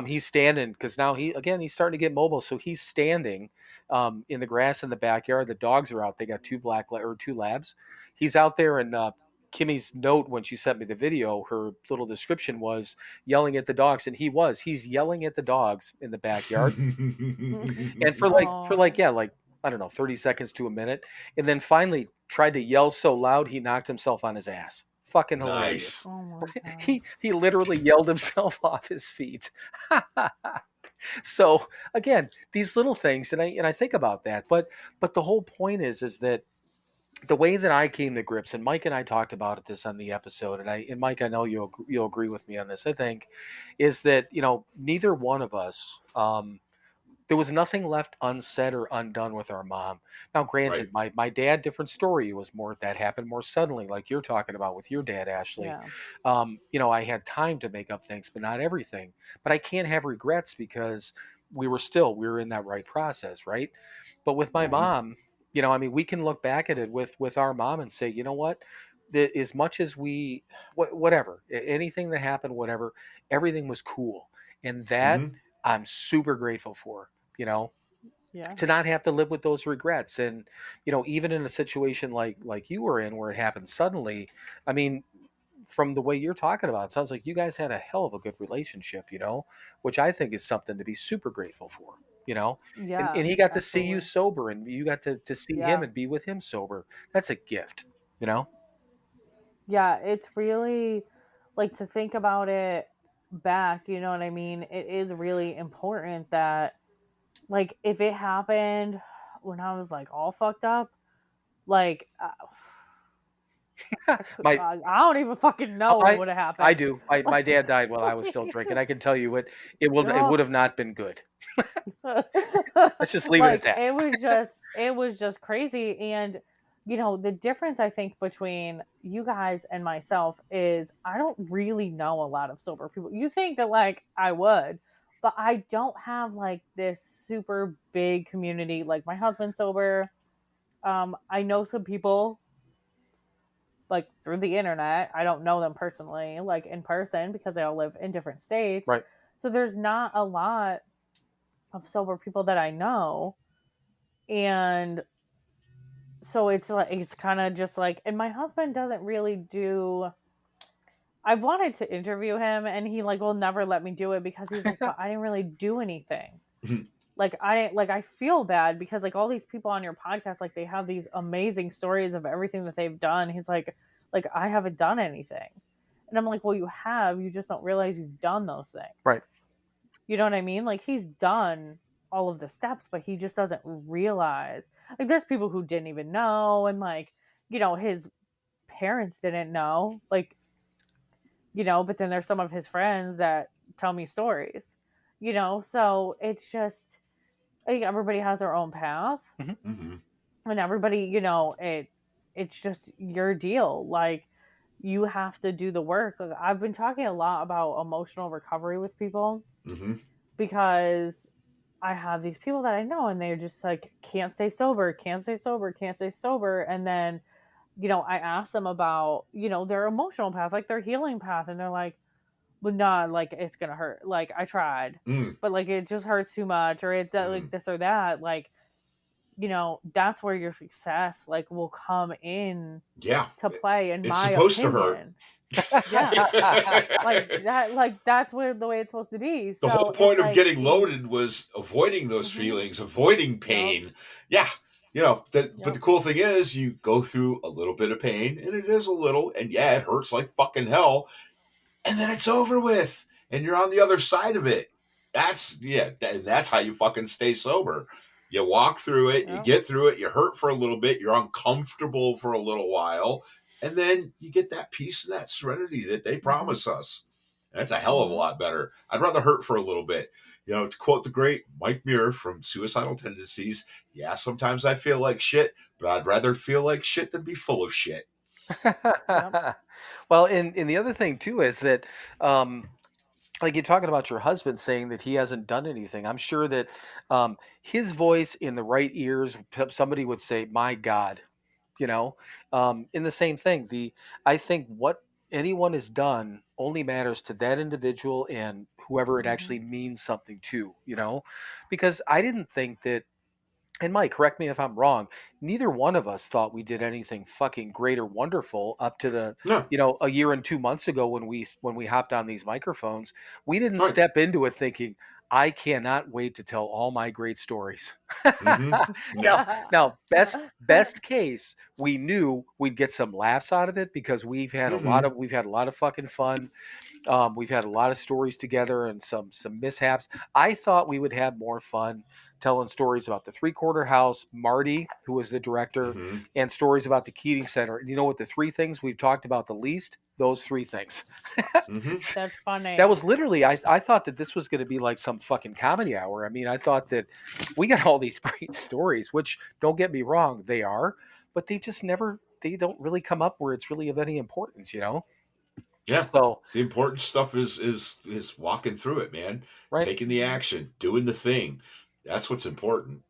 He's standing because now he's starting to get mobile. So he's standing in the grass in the backyard. The dogs are out. They got two labs. He's out there, and Kimmy's note when she sent me the video, her little description was yelling at the dogs, and he's yelling at the dogs in the backyard. And for I don't know, 30 seconds to a minute, and then finally tried to yell so loud he knocked himself on his ass. Fucking hilarious. Nice. Oh my God. He literally yelled himself off his feet. So again, these little things, and I think about that, but the whole point is that the way that I came to grips, and Mike and I talked about this on the episode, and Mike, I know you'll agree with me on this, I think, is that neither one of us, there was nothing left unsaid or undone with our mom. Now, granted, my dad, different story. It was more that happened more suddenly, like you're talking about with your dad, Ashley. Yeah. I had time to make up things, but not everything. But I can't have regrets because we were in that right process, right? But with my Right. mom, I mean, we can look back at it with our mom and say, you know what? As much as whatever, anything that happened, whatever, everything was cool. And that Mhm. I'm super grateful for, Yeah. to not have to live with those regrets. And, even in a situation like you were in, where it happened suddenly, I mean, from the way you're talking about, it sounds like you guys had a hell of a good relationship, which I think is something to be super grateful for, and Yeah. he got to see you Absolutely. sober, and you got to see him Yeah. and be with him sober. That's a gift. Yeah. It's really like, to think about it back, you know what I mean? It is really important that, like, if it happened when I was like all fucked up, like, My I don't even fucking know what I would have I happened. do. My dad died while I was still drinking. I can tell you it Oh. would have not been good. Let's just leave it at Like, that. it was just crazy. And the difference, I think, between you guys and myself is I don't really know a lot of sober people. You think that, like, I would, but I don't have like this super big community. Like, my husband's sober. I know some people, like through the internet. I don't know them personally, like in person, because they all live in different states. Right. So there's not a lot of sober people that I know. And so it's like, it's kind of just like, and my husband doesn't really do, I've wanted to interview him and he like will never let me do it because he's like, but I didn't really do anything. Like I feel bad because like all these people on your podcast, like they have these amazing stories of everything that they've done. He's like I haven't done anything. And I'm like, well, you have, you just don't realize you've done those things. Right. You know what I mean? Like he's done all of the steps, but he just doesn't realize. Like there's people who didn't even know, and like, you know, his parents didn't know. Like, you know, but then there's some of his friends that tell me stories. You know, so it's just, I think everybody has their own path, Mm-hmm. and everybody, you know, it's just your deal. Like you have to do the work. Like, I've been talking a lot about emotional recovery with people Mm-hmm. because I have these people that I know and they're just like can't stay sober, can't stay sober, can't stay sober, and then, you know, I ask them about, you know, their emotional path, like their healing path, and they're like, but not like it's gonna hurt. Like I tried, but like it just hurts too much, or it's like this or that. Like, you know, that's where your success like will come in Yeah. to play. In It's my supposed to opinion, hurt. yeah, like that, like that's where the way it's supposed to be. The So whole it's point of like, getting loaded was avoiding those feelings, avoiding pain. Yeah. You know, but the cool thing is you go through a little bit of pain, and it is a little, and yeah, it hurts like fucking hell. And then it's over with, and you're on the other side of it. That's how you fucking stay sober. You walk through it, you get through it, you hurt for a little bit, you're uncomfortable for a little while, and then you get that peace and that serenity that they promise us. And that's a hell of a lot better. I'd rather hurt for a little bit. You know, to quote the great Mike Muir from Suicidal Tendencies, yeah, sometimes I feel like shit, but I'd rather feel like shit than be full of shit. Well, and the other thing too is that, like you're talking about your husband saying that he hasn't done anything. I'm sure that his voice in the right ears, somebody would say, "My God," you know. In the same thing, I think what anyone has done only matters to that individual and whoever it actually means something to, you know, because I didn't think that, and Mike, correct me if I'm wrong, neither one of us thought we did anything fucking great or wonderful up to the, No. you know, a year and 2 months ago when we hopped on these microphones. We didn't Right. step into it thinking, I cannot wait to tell all my great stories. Now, best case, we knew we'd get some laughs out of it because we've had a lot of fucking fun. We've had a lot of stories together and some mishaps. I thought we would have more fun telling stories about the 3/4 house, Marty, who was the director, and stories about the Keating Center. And you know what? The three things we've talked about the least, those three things. That's funny. That was literally, I thought that this was going to be like some fucking comedy hour. I mean, I thought that we got all these great stories, which don't get me wrong, they are, but they just never, they don't really come up where it's really of any importance, you know? Yeah. So the important stuff is walking through it, man. Right. Taking the action, doing the thing. That's what's important.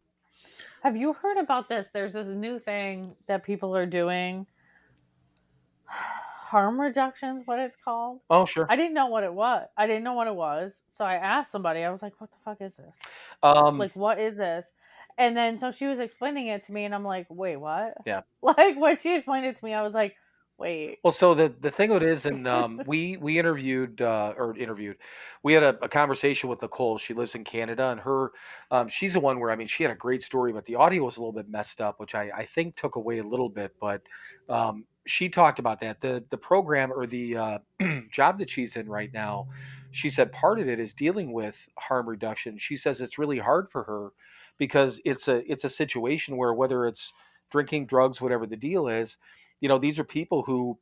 Have you heard about this? There's this new thing that people are doing. Harm reduction's what it's called. Oh, sure. I didn't know what it was. So I asked somebody. I was like, "What the fuck is this? Like, what is this?" And then so she was explaining it to me, and I'm like, "Wait, what?" Yeah. Like when she explained it to me, I was like, "Wait." Well, so the thing of it is, and we interviewed, we had a conversation with Nicole. She lives in Canada, and her she's the one where, I mean, she had a great story, but the audio was a little bit messed up, which I think took away a little bit. But she talked about that the program or the job that she's in right now. She said part of it is dealing with harm reduction. She says it's really hard for her because it's a situation where whether it's drinking, drugs, whatever the deal is, you know, these are people who,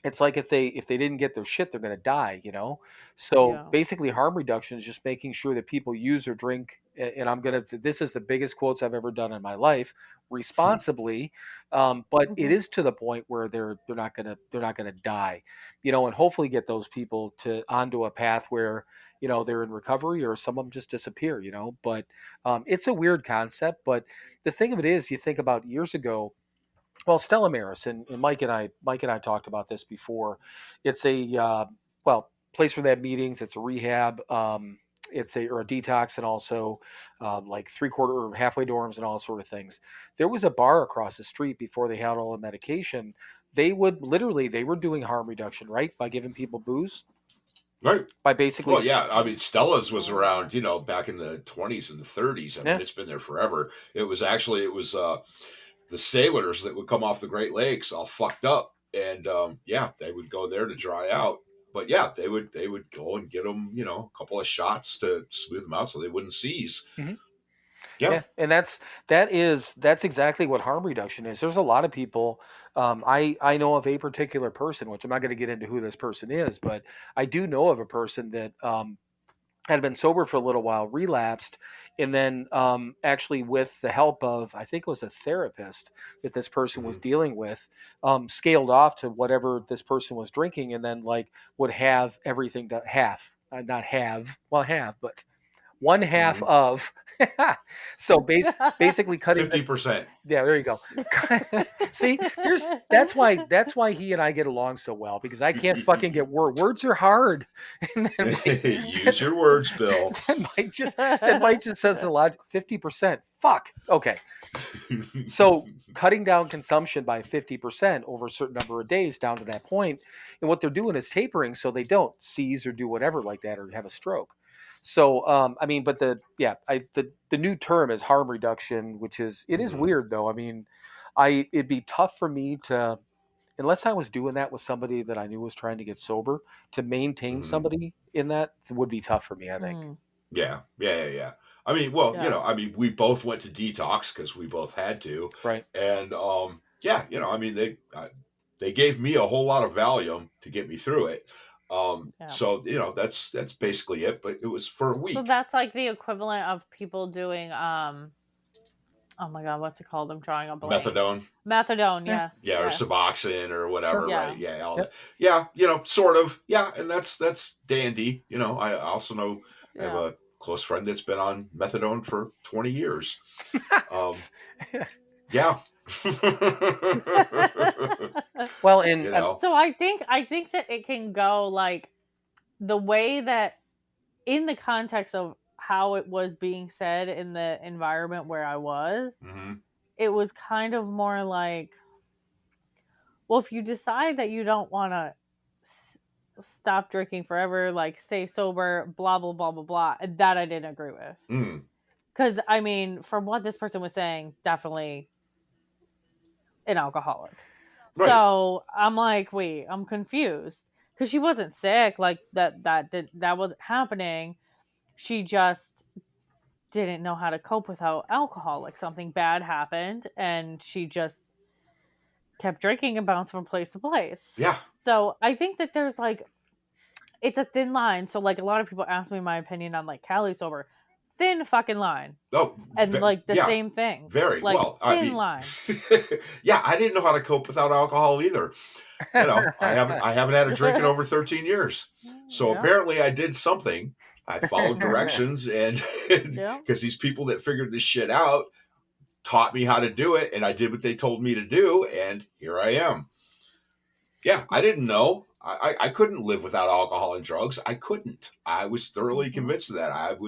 it's like if they didn't get their shit, they're going to die, you know? So basically harm reduction is just making sure that people use or drink, and this is the biggest quotes I've ever done in my life, responsibly. But it is to the point where they're not going to die, you know, and hopefully get those people onto a path where, you know, they're in recovery, or some of them just disappear, you know, but it's a weird concept. But the thing of it is, you think about years ago, Well, Stella Maris and Mike and I talked about this before. It's a place where they have meetings. It's a rehab. It's a detox, and also like 3/4 or halfway dorms and all sort of things. There was a bar across the street before they had all the medication. They were doing harm reduction, right, by giving people booze, Right. by basically Well, yeah. I mean, Stella's was around, back in the 20s and the 30s. I mean, yeah. it's been there forever. It was the sailors that would come off the Great Lakes all fucked up, and they would go there to dry out. But yeah, they would go and get them, a couple of shots to smooth them out so they wouldn't seize. Mhm. Yeah. Yeah, and that's exactly what harm reduction is. There's a lot of people. I know of a particular person, which I'm not going to get into who this person is, but I do know of a person that had been sober for a little while, relapsed, and then actually with the help of, I think it was a therapist that this person was Mhm. dealing with, scaled off to whatever this person was drinking, and then like would have everything to half, not have, well have, but one half Mhm. of. So basically cutting. 50%. Yeah, there you go. See, that's why he and I get along so well, because I can't fucking get words are hard. And then Use your words, Bill. Mike just says a lot. 50%. Fuck. Okay. So cutting down consumption by 50% over a certain number of days down to that point, and what they're doing is tapering so they don't seize or do whatever like that or have a stroke. So I mean, but the new term is harm reduction, which is it is Mhm. weird though. I mean, it'd be tough for me to, unless I was doing that with somebody that I knew was trying to get sober, to maintain Mhm. somebody in that would be tough for me, I think. Mm, Yeah. I mean, well, yeah. we both went to detox because we both had to, Right. and I mean, they gave me a whole lot of Valium to get me through it. Yeah. So that's basically it. But it was for a So week. that's like the equivalent of people doing oh my god, what's it called? I'm drawing a blank. Methadone, Methadone, Yeah. yes. yeah, or Yes. Suboxone or whatever, Sure. Yeah. right? Yeah, all Yep. that. Yeah, sort of. Yeah, and that's dandy. I also know I have Yeah. a close friend that's been on methadone for 20 years. Um, yeah. Well, and You know. So I think that it can go like the way that in the context of how it was being said in the environment where I was, Mhm. it was kind of more like, well, if you decide that you don't want to stop drinking forever, like stay sober, blah blah blah blah blah, that I didn't agree with. Mm. Because I mean, from what this person was saying, definitely an alcoholic. Right. So I'm like, wait, I'm confused because she wasn't sick, like that wasn't happening. She just didn't know how to cope without alcohol. Like something bad happened, and she just kept drinking and bounced from place to place. Yeah. So I think that there's like, it's a thin line. So like a lot of people ask me my opinion on like Cali sober, thin fucking line, Oh, and like the yeah, same thing, very like well. I thin mean, line. yeah, I didn't know how to cope without alcohol either. I haven't had a drink in over 13 years. So Yeah. apparently I did something. I followed directions, and Yeah. because these people that figured this shit out taught me how to do it, and I did what they told me to do, and here I am. Yeah, I didn't know. I couldn't live without alcohol and drugs. I couldn't. I was thoroughly Mhm. convinced of that.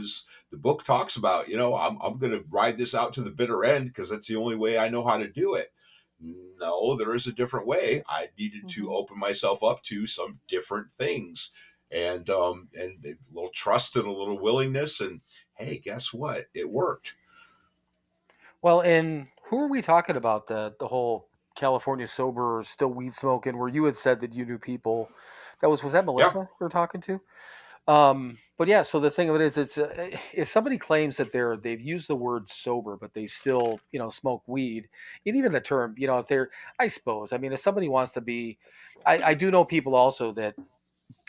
The book talks about, I'm going to ride this out to the bitter end because that's the only way I know how to do it. No, there is a different way. I needed to Mhm. open myself up to some different things, and a little trust and a little willingness. And hey, guess what? It worked. Well, and who are we talking about? The whole California sober, still weed smoking, where you had said that you knew people. Was that Melissa Yeah. we were talking to? But yeah, so the thing of it is, it's if somebody claims that they've used the word sober, but they still smoke weed, and even the term, if they're, I suppose, I mean, if somebody wants to be, I do know people also that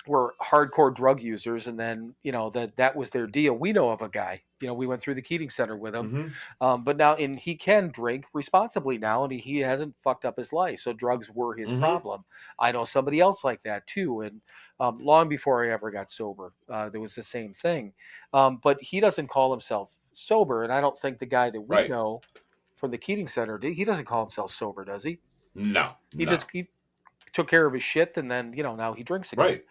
were hardcore drug users, and then that was their deal. We know of a guy, we went through the Keating Center with him, Mm-hmm. but now, and he can drink responsibly now, and he hasn't fucked up his life. So drugs were his Mm-hmm. problem. I know somebody else like that too, and long before I ever got sober, there was the same thing. But he doesn't call himself sober, and I don't think the guy that we Right. know from the Keating Center, he doesn't call himself sober, does he? No. He took care of his shit, and then now he drinks again.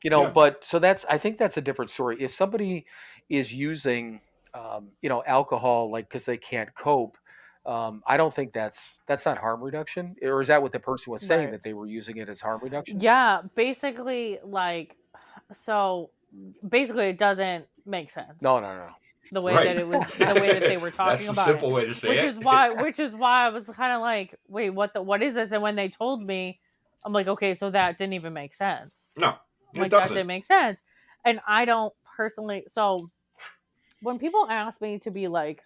Right. But so I think that's a different story. If somebody is using alcohol like because they can't cope, I don't think that's not harm reduction. Or is that what the person was saying, Right. that they were using it as harm reduction? Yeah, basically, it doesn't make sense. No. The way Right. that it was, the way that they were talking That's the about simple it, way to say which it. is why I was kind of like, wait, what is this? And when they told me, I'm like, okay, so that didn't even make sense. No, it Like, doesn't. that didn't make sense. And I don't personally. So when people ask me to be like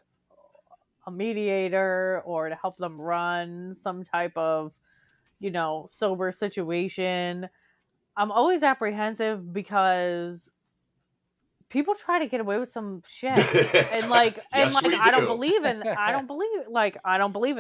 a mediator or to help them run some type of, sober situation, I'm always apprehensive because people try to get away with some shit. And Yes, we I don't do. believe in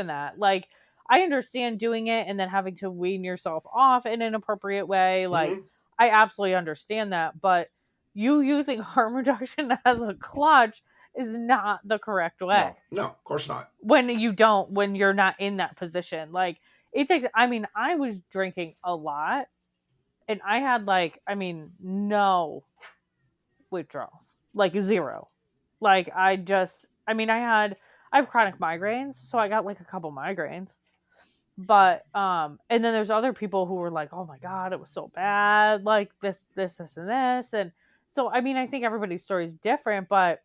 that. Like, I understand doing it and then having to wean yourself off in an appropriate way. Like, Mhm. I absolutely understand that, but you using harm reduction as a clutch is not the correct way. No, of course not. When you're not in that position. Like, I was drinking a lot and I had no withdrawals, like zero. Like, I have chronic migraines, so I got like a couple migraines. But and then there's other people who were like, oh my god, it was so bad, like this and this. And so I think everybody's story is different, but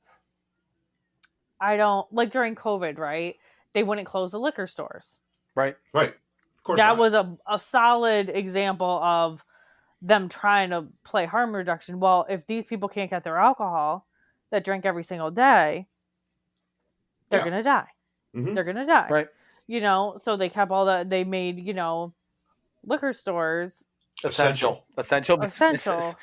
I don't like during COVID, right? They wouldn't close the liquor stores. Right. Of course That not. was a solid example of them trying to play harm reduction. Well, if these people can't get their alcohol that drink every single day, they're gonna die. Mhm. They're gonna die. Right. So they kept they made, liquor stores Essential businesses.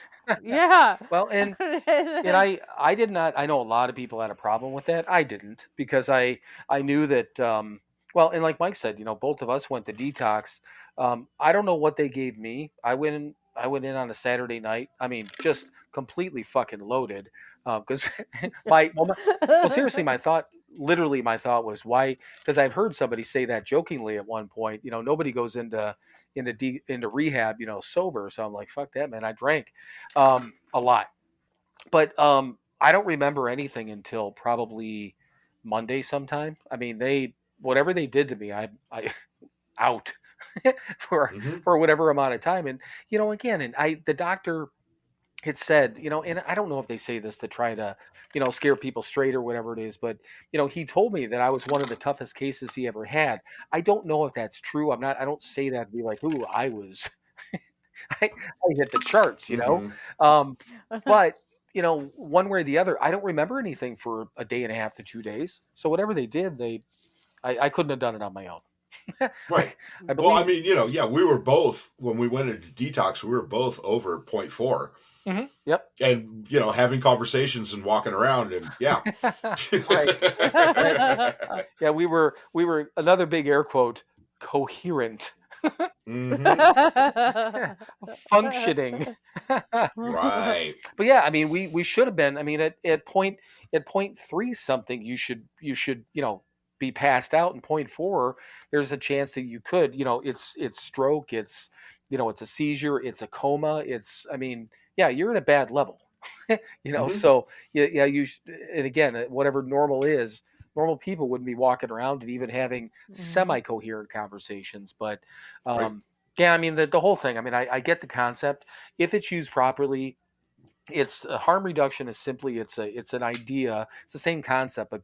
Yeah. Well, and I did not. I know a lot of people had a problem with that. I didn't, because I knew that. Well, and like Mike said, both of us went to detox. I don't know what they gave me. I went in on a Saturday night. I mean, just completely fucking loaded. Because seriously, my thought was, why? Because I've heard somebody say that jokingly at one point. Nobody goes into rehab, sober. So I'm like, fuck that, man. I drank a lot, but I don't remember anything until probably Monday sometime. I mean, whatever they did to me, I out for whatever amount of time. And again, and the doctor had said, and I don't know if they say this to try to, scare people straight or whatever it is, but he told me that I was one of the toughest cases he ever had. I don't know if that's true. I don't say that to be like, ooh, I was I hit the charts, but one way or the other, I don't remember anything for a day and a half to 2 days. So whatever they did, I couldn't have done it on my own. Right. Well, I mean, we were both, when we went into detox, we were both over 0.4. Mm-hmm. Yep. And, having conversations and walking around, and right. Yeah, we were another big air quote, coherent. Functioning. Right. But yeah, I mean, we should have been, I mean, at point 3 something, you should be passed out. In point 4, there's a chance that you could, it's stroke, it's it's a seizure, it's a coma, you're in a bad level. So and again, whatever normal is, normal people wouldn't be walking around and even having semi-coherent conversations. But yeah, I mean, the whole thing, I mean, I get the concept. If it's used properly, it's harm reduction is simply, it's an idea. It's the same concept, but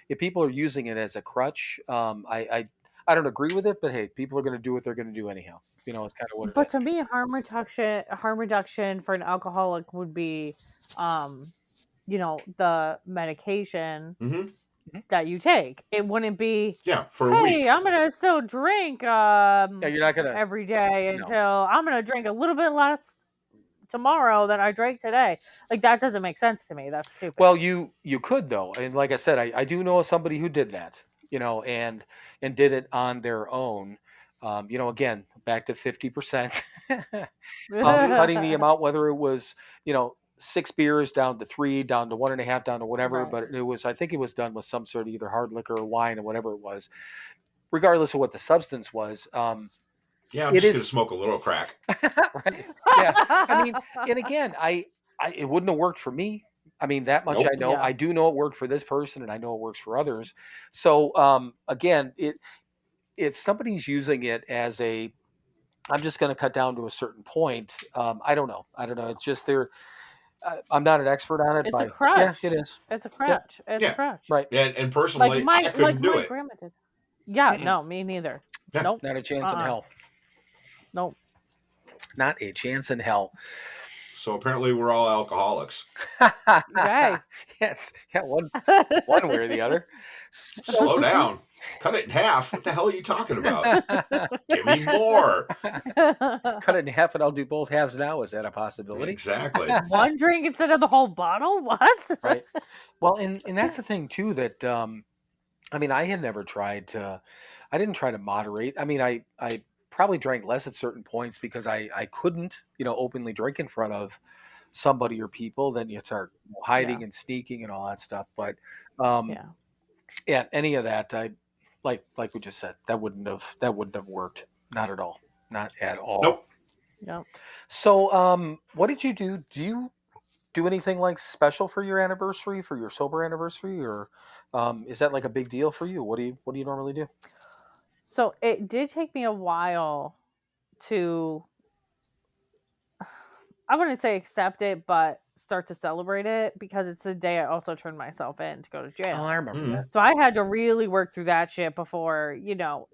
if people are using it as a crutch, I don't agree with it, but hey, people are going to do what they're going to do anyhow. It's kind of what it is. But to me, harm reduction for an alcoholic would be, the medication that you take. It wouldn't be, for a week. I'm gonna still drink you're not gonna every day until I'm gonna drink a little bit less tomorrow than I drank today. Like, that doesn't make sense to me. That's stupid. Well, you could, though, and like I said, I do know somebody who did that, and did it on their own. Again, back to 50%, cutting the amount, whether it was 6 beers down to 3, down to 1.5, down to whatever. Right. But I think it was done with some sort of either hard liquor or wine or whatever it was. regardless of what the substance was. Yeah, I'm just going to smoke a little crack. Right. Yeah. I mean, and again, it wouldn't have worked for me. I mean, that much Nope. I know. Yeah. I do know it worked for this person, and I know it works for others. So again, it's somebody's using it as a. I'm just going to cut down to a certain point. I don't know. It's just they're. I'm not an expert on it. It's a Yeah, crutch. it is. It's a Yep. crutch. It's Yeah. a crutch. Right. And personally, I couldn't do my it. grandma did. Yeah, Mm-mm. no, me neither. Yeah. Nope. Not a chance in hell. Nope. Not a chance in hell. So apparently we're all alcoholics. Okay. Yes. Yeah, one way or the other. Slow down. Cut it in half. What the hell are you talking about? Give me more. Cut it in half and I'll do both halves now. Is that a possibility? Exactly. One drink instead of the whole bottle? What? Right. Well, and that's the thing too that I mean, I had never tried to. I didn't try to moderate. I mean, I probably drank less at certain points because I couldn't, openly drink in front of somebody or people. Then you start hiding and sneaking and all that stuff. But yeah, any of that, I like we just said, that wouldn't have worked. Not at all. Not at all. Nope. Nope. So, what did you do? Do you do anything like special for your anniversary, for your sober anniversary, or is that like a big deal for you? What do you normally do? So it did take me a while to, I wouldn't say accept it, but start to celebrate it, because it's the day I also turned myself in to go to jail. Oh, I remember that. So I had to really work through that shit before,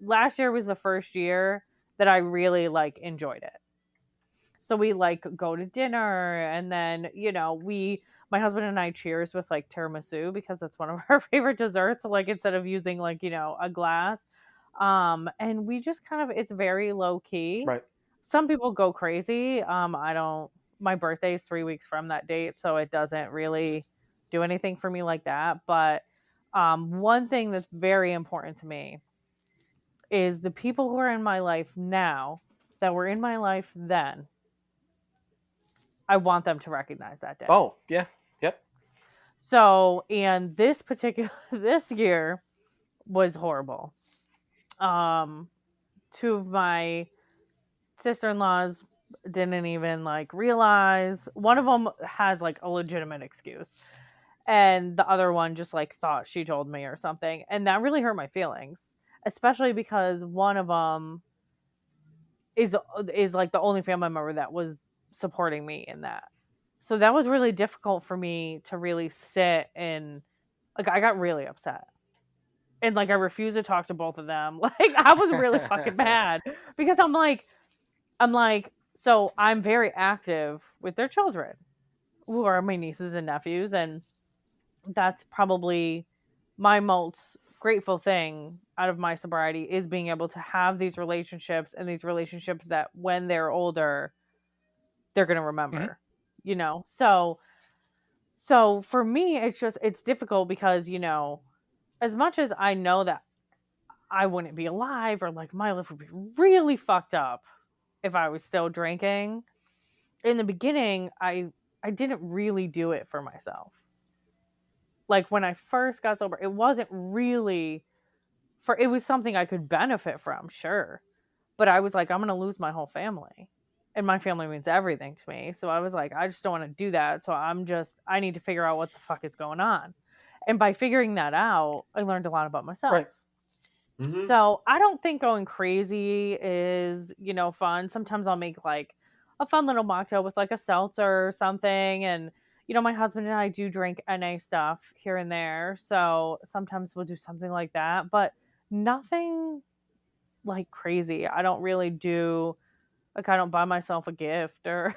last year was the first year that I really enjoyed it. So we go to dinner, and then, my husband and I cheers with tiramisu, because that's one of our favorite desserts. So instead of using a glass, and we just it's very low key. Right. Some people go crazy. I don't, my birthday is 3 weeks from that date, so it doesn't really do anything for me like that. But one thing that's very important to me is the people who are in my life now that were in my life then. I want them to recognize that day. Oh, yeah. Yep. So, and this year was horrible. Two of my sister-in-laws didn't even realize. One of them has a legitimate excuse, and the other one just thought she told me or something, and that really hurt my feelings, especially because one of them is the only family member that was supporting me in that. So that was really difficult for me to really sit and I got really upset. And I refused to talk to both of them. I was really fucking mad, because I'm like, so I'm very active with their children, who are my nieces and nephews, and that's probably my most grateful thing out of my sobriety, is being able to have these relationships, and these relationships that when they're older, they're going to remember, So for me, it's difficult because, as much as I know that I wouldn't be alive, or my life would be really fucked up if I was still drinking, in the beginning, I didn't really do it for myself. When I first got sober, it wasn't really it was something I could benefit from, sure. But I was I'm going to lose my whole family. And my family means everything to me. So I was I just don't want to do that. So I need to figure out what the fuck is going on. And by figuring that out, I learned a lot about myself. Right. Mm-hmm. So I don't think going crazy is, fun. Sometimes I'll make a fun little mocktail with a seltzer or something. And, my husband and I do drink NA stuff here and there. So sometimes we'll do something like that, but nothing crazy. I don't really do, I don't buy myself a gift or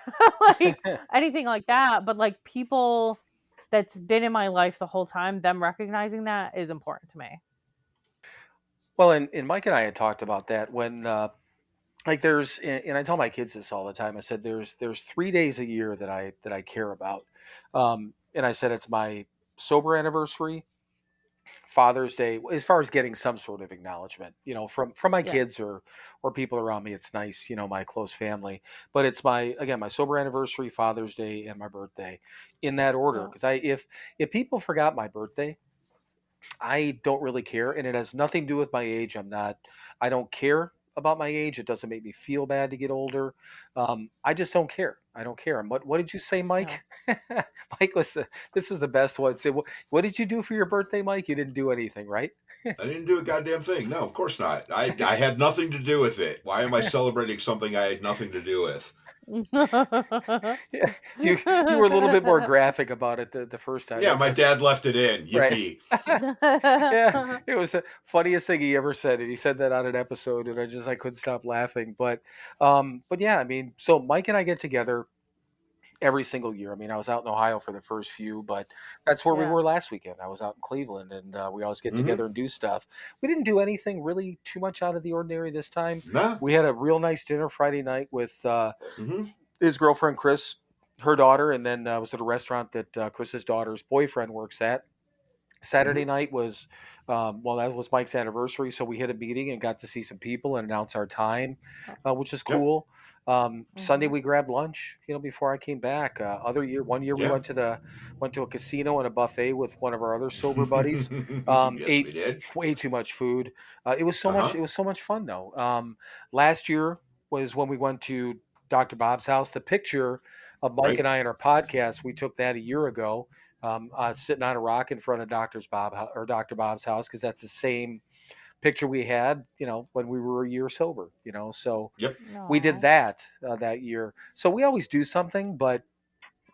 anything like that. But people that's been in my life the whole time, them recognizing that is important to me. Well, and Mike and I had talked about that when, there's, and I tell my kids this all the time. I said there's 3 days a year that I care about, and I said it's my sober anniversary, Father's Day. As far as getting some sort of acknowledgement, from my kids or people around me, it's nice, my close family. But it's my sober anniversary, Father's Day, and my birthday, in that order. Because if people forgot my birthday, I don't really care, and it has nothing to do with my age. I don't care about my age. It doesn't make me feel bad to get older. I just don't care. I don't care. And what did you say, Mike? Mike this was the best one. Say, what did you do for your birthday, Mike? You didn't do anything, right? I didn't do a goddamn thing. No, of course not. I had nothing to do with it. Why am I celebrating something I had nothing to do with? Yeah, you were a little bit more graphic about it the first time. Yeah, That's my what- dad left it in. Right. Yippee. Yeah, it was the funniest thing he ever said, and he said that on an episode, and I couldn't stop laughing. But yeah, I mean, so Mike and I get together every single year. I mean, I was out in Ohio for the first few, but that's where we Yeah. were last weekend. I was out in Cleveland, and we always get Mhm. together and do stuff. We didn't do anything really too much out of the ordinary this time. Nah. We had a real nice dinner Friday night with Mhm. his girlfriend Chris, her daughter, and then was at a restaurant that Chris's daughter's boyfriend works at. Saturday night was, that was Mike's anniversary, so we had a meeting and got to see some people and announce our time, which is Yep. cool. Sunday Mhm. we grabbed lunch, before I came back. One year we Yeah. went to a casino and a buffet with one of our other sober buddies. Yes, Ate we did. way too much food. It was so much. Uh-huh. It was so much fun though. Last year was when we went to Dr. Bob's house. The picture of Mike Right. and I in our podcast, we took that a year ago. Sitting on a rock in front of Dr. Bob's house, because that's the same picture we had, when we were a year sober. So Yep. we did Aw. that year. So we always do something, but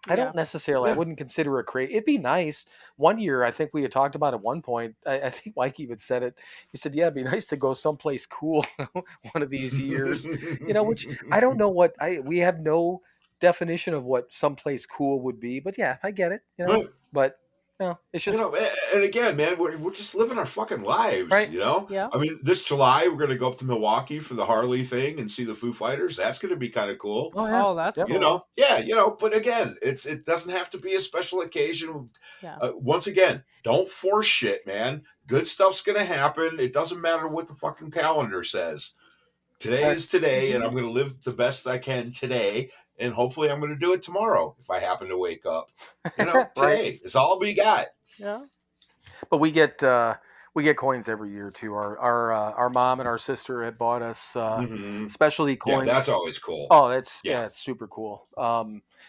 I don't necessarily. I Yeah. wouldn't consider it great. It'd be nice. One year, I think we had talked about at one point. I think Mike even said it. He said, "Yeah, it'd be nice to go someplace cool one of these years." Which I don't know what we have no definition of what someplace cool would be. But yeah, I get it. Right. But no, it's just And again, man, we're just living our fucking lives, Right. Yeah. I mean, this July we're going to go up to Milwaukee for the Harley thing and see the Foo Fighters. That's going to be kind of cool. oh yeah. Oh, that's Yep. cool. But again, it doesn't have to be a special occasion. Yeah. Once again, don't force shit, man. Good stuff's going to happen. It doesn't matter what the fucking calendar says. Today Right. is today, and I'm going to live the best I can today. And hopefully I'm going to do it tomorrow if I happen to wake up. Today is all we got. Yeah. But we get coins every year too. Our mom and our sister had bought us Mhm. specialty Yeah, coins. that's always cool. Oh, it's Yeah. it's super cool.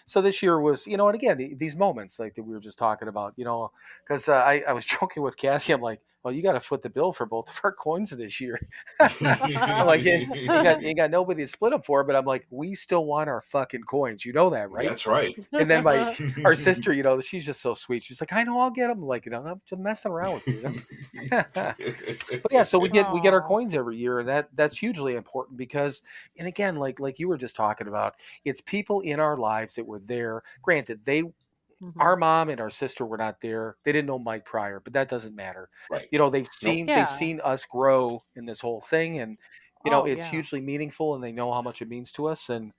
So this year was, and again, these moments like that we were just talking about, because I was joking with Kathy. I'm like, well, you got to foot the bill for both of our coins this year. I'm like, you got nobody to split them for, but I'm like, we still want our fucking coins. You know that, right? That's right. And then our sister, she's just so sweet. She's like, I know, I'll get them. Like, I'm just messing around with you. But yeah, so we get our Aw. coins every year, and that's hugely important because, and again, like you were just talking about, it's people in our lives that were there. Granted, Mhm. our mom and our sister were not there. They didn't know Mike prior, but that doesn't matter. Right. They've seen Yeah. us grow in this whole thing, and Oh, it's yeah. hugely meaningful, and they know how much it means to us. And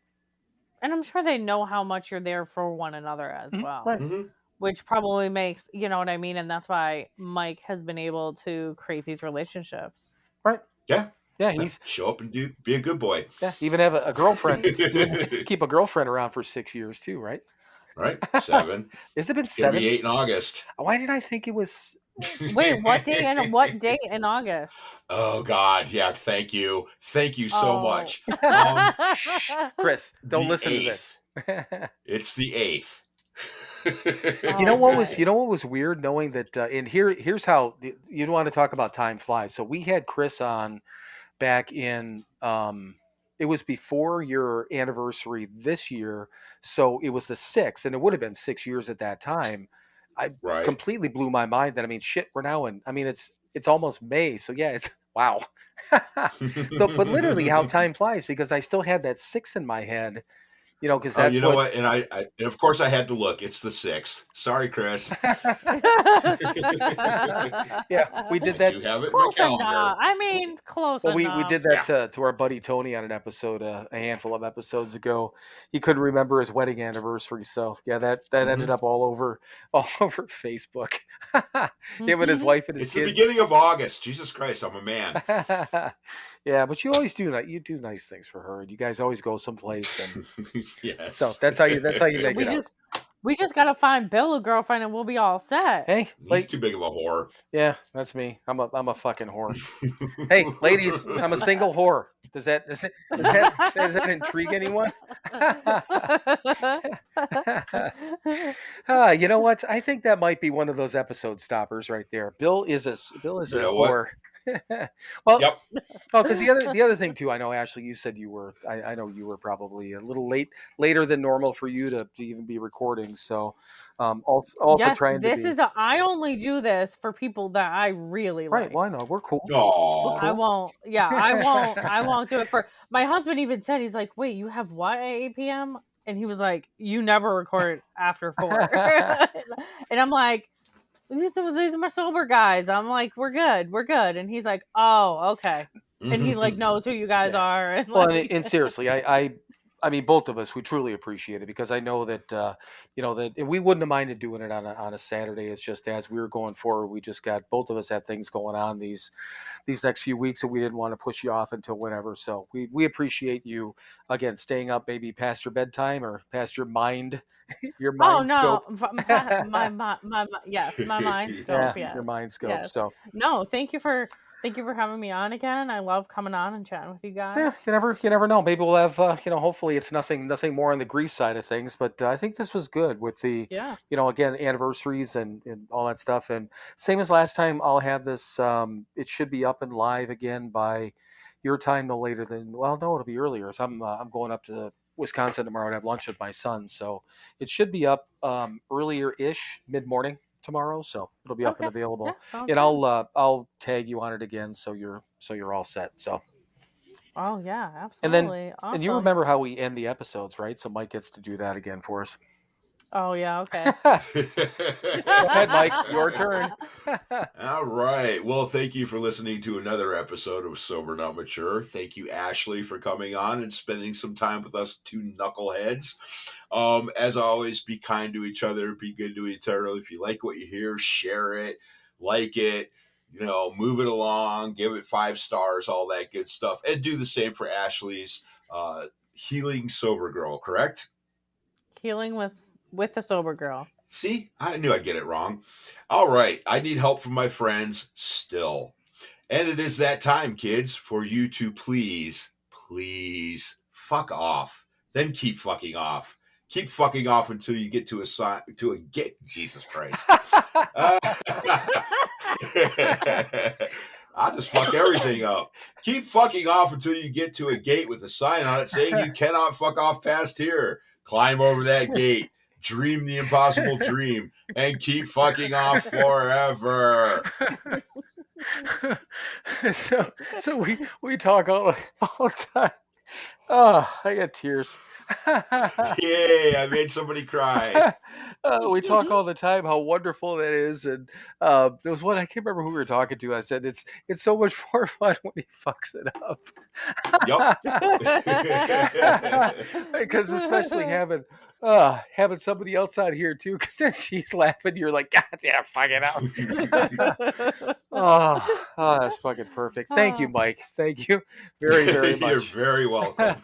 And I'm sure they know how much you're there for one another as well. right. Mhm. Which probably makes, you know what I mean? And that's why Mike has been able to create these relationships. Right. Yeah. Yeah, he's Show up and be a good boy. even have a girlfriend. Even keep a girlfriend around for 6 years too, right? Right? 7. Has it been It's gonna 7? be 8 in August. Why did I think it was? Wait, what date in August? Oh God, yeah. Thank you so Oh. much. Shh, Chris, don't The listen 8th. to this. It's the 8th. You know what was Okay. you know what was weird, knowing that and here's how you don't want to talk about time flies. So we had Chris on back in it was before your anniversary this year, so it was the 6th, and it would have been 6 years at that time. I Right. completely blew my mind that, I mean, shit, we're now in, I mean, it's almost May, so yeah, it's wow. But literally how time flies, because I still had that 6 in my head, because Oh, that's you know what? And I and of course I had to look. It's the 6th. Sorry, Chris. Yeah, we did I that. do have it in my Close calendar. enough. I mean, close Well, we enough. did that to our buddy Tony on an episode a handful of episodes ago. He couldn't remember his wedding anniversary, so yeah, that ended up all over Facebook. Him and his wife and his It's the kid. beginning of August. Jesus Christ, I'm a man. Yeah, but you always do nice things for her, and you guys always go someplace, and Yes. so that's how you make we it up. just We just gotta find Bill a girlfriend and we'll be all set. Hey, He's too big of a whore. yeah, that's me. I'm a fucking whore. Hey, ladies, I'm a single whore. Does that intrigue anyone? You know what? I think that might be one of those episode stoppers right there. Bill is a You know what? whore. Well, Yep. because the other thing too, I know Ashley, you said you were. I know you were probably a little later than normal for you to even be recording. So, also Yes, trying to be. I only do this for people that I really like. Right. Why not? We're cool. Aw. I won't. Yeah, I won't do it for. My husband even said, he's like, "Wait, you have what at 8 p.m.?" And he was like, "You never record after 4." And I'm like, these are my sober guys. I'm like, we're good. And he's like, "Oh, okay." And he like knows who you guys are. And Well, like, and seriously, I mean, both of us, we truly appreciate it because I know that, that we wouldn't have minded doing it on a Saturday. It's just as we were going forward, we just got, both of us had things going on these next few weeks and we didn't want to push you off until whenever. So we appreciate you, again, staying up maybe past your bedtime or past your mind, your mind scope. my mind scope. Yes. Your mind scope. Yes. So no, thank you for having me on again. I love coming on and chatting with you guys. yeah, you never know. Maybe we'll have, hopefully it's nothing more on the grief side of things. But I think this was good with the, again, anniversaries and all that stuff. And same as last time, I'll have this. It should be up and live again by your time, no later than. Well, no, it'll be earlier. So I'm going up to Wisconsin tomorrow to have lunch with my son. So it should be up earlier-ish, mid-morning tomorrow, so it'll be up and available. Yeah, and I'll tag you on it again, so you're all set. So. Oh yeah, absolutely. And then, awesome. and you remember how we end the episodes, right? So Mike gets to do that again for us. Oh yeah, okay. Go ahead, Mike. Your turn. All right. Well, thank you for listening to another episode of Sober Not Mature. Thank you, Ashley, for coming on and spending some time with us two knuckleheads. As always, be kind to each other. Be good to each other. If you like what you hear, share it, like it, move it along, give it 5 stars, all that good stuff. And do the same for Ashley's Healing Sober Girl, correct? Healing with the Sober Girl. See, I knew I'd get it wrong. All right. I need help from my friends still. And it is that time, kids, for you to please fuck off. Then keep fucking off. Keep fucking off until you get Jesus Christ. I'll just fuck everything up. Keep fucking off until you get to a gate with a sign on it saying you cannot fuck off past here. Climb over that gate. Dream the impossible dream and keep fucking off forever. So we talk all the time. Oh, I got tears. Yay, I made somebody cry. We talk all the time how wonderful that is, and there was one, I can't remember who we were talking to. I said it's so much more fun when he fucks it up. Yep. Because especially having somebody else out here too, because then she's laughing, you're like, God damn, fuck it out. Oh, that's fucking perfect. Thank you, Mike. Thank you very, very much. You're very welcome.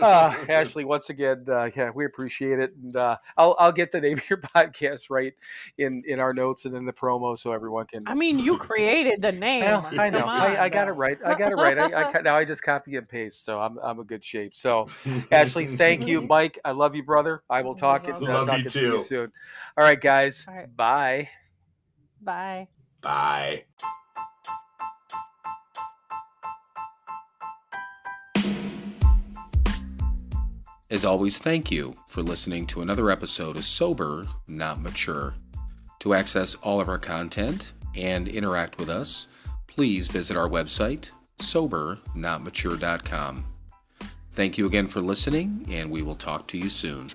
Ashley, once again, we appreciate it, and I'll get the name of your podcast right in our notes and in the promo so everyone can. I mean, you created the name. Well, I know. I got it right. Now I just copy and paste, so I'm in good shape. So, Ashley, thank you, Mike. I love you, brother. I will talk to you soon. All right, guys. All right. Bye. Bye. Bye. As always, thank you for listening to another episode of Sober Not Mature. To access all of our content and interact with us, please visit our website, SoberNotMature.com. Thank you again for listening, and we will talk to you soon.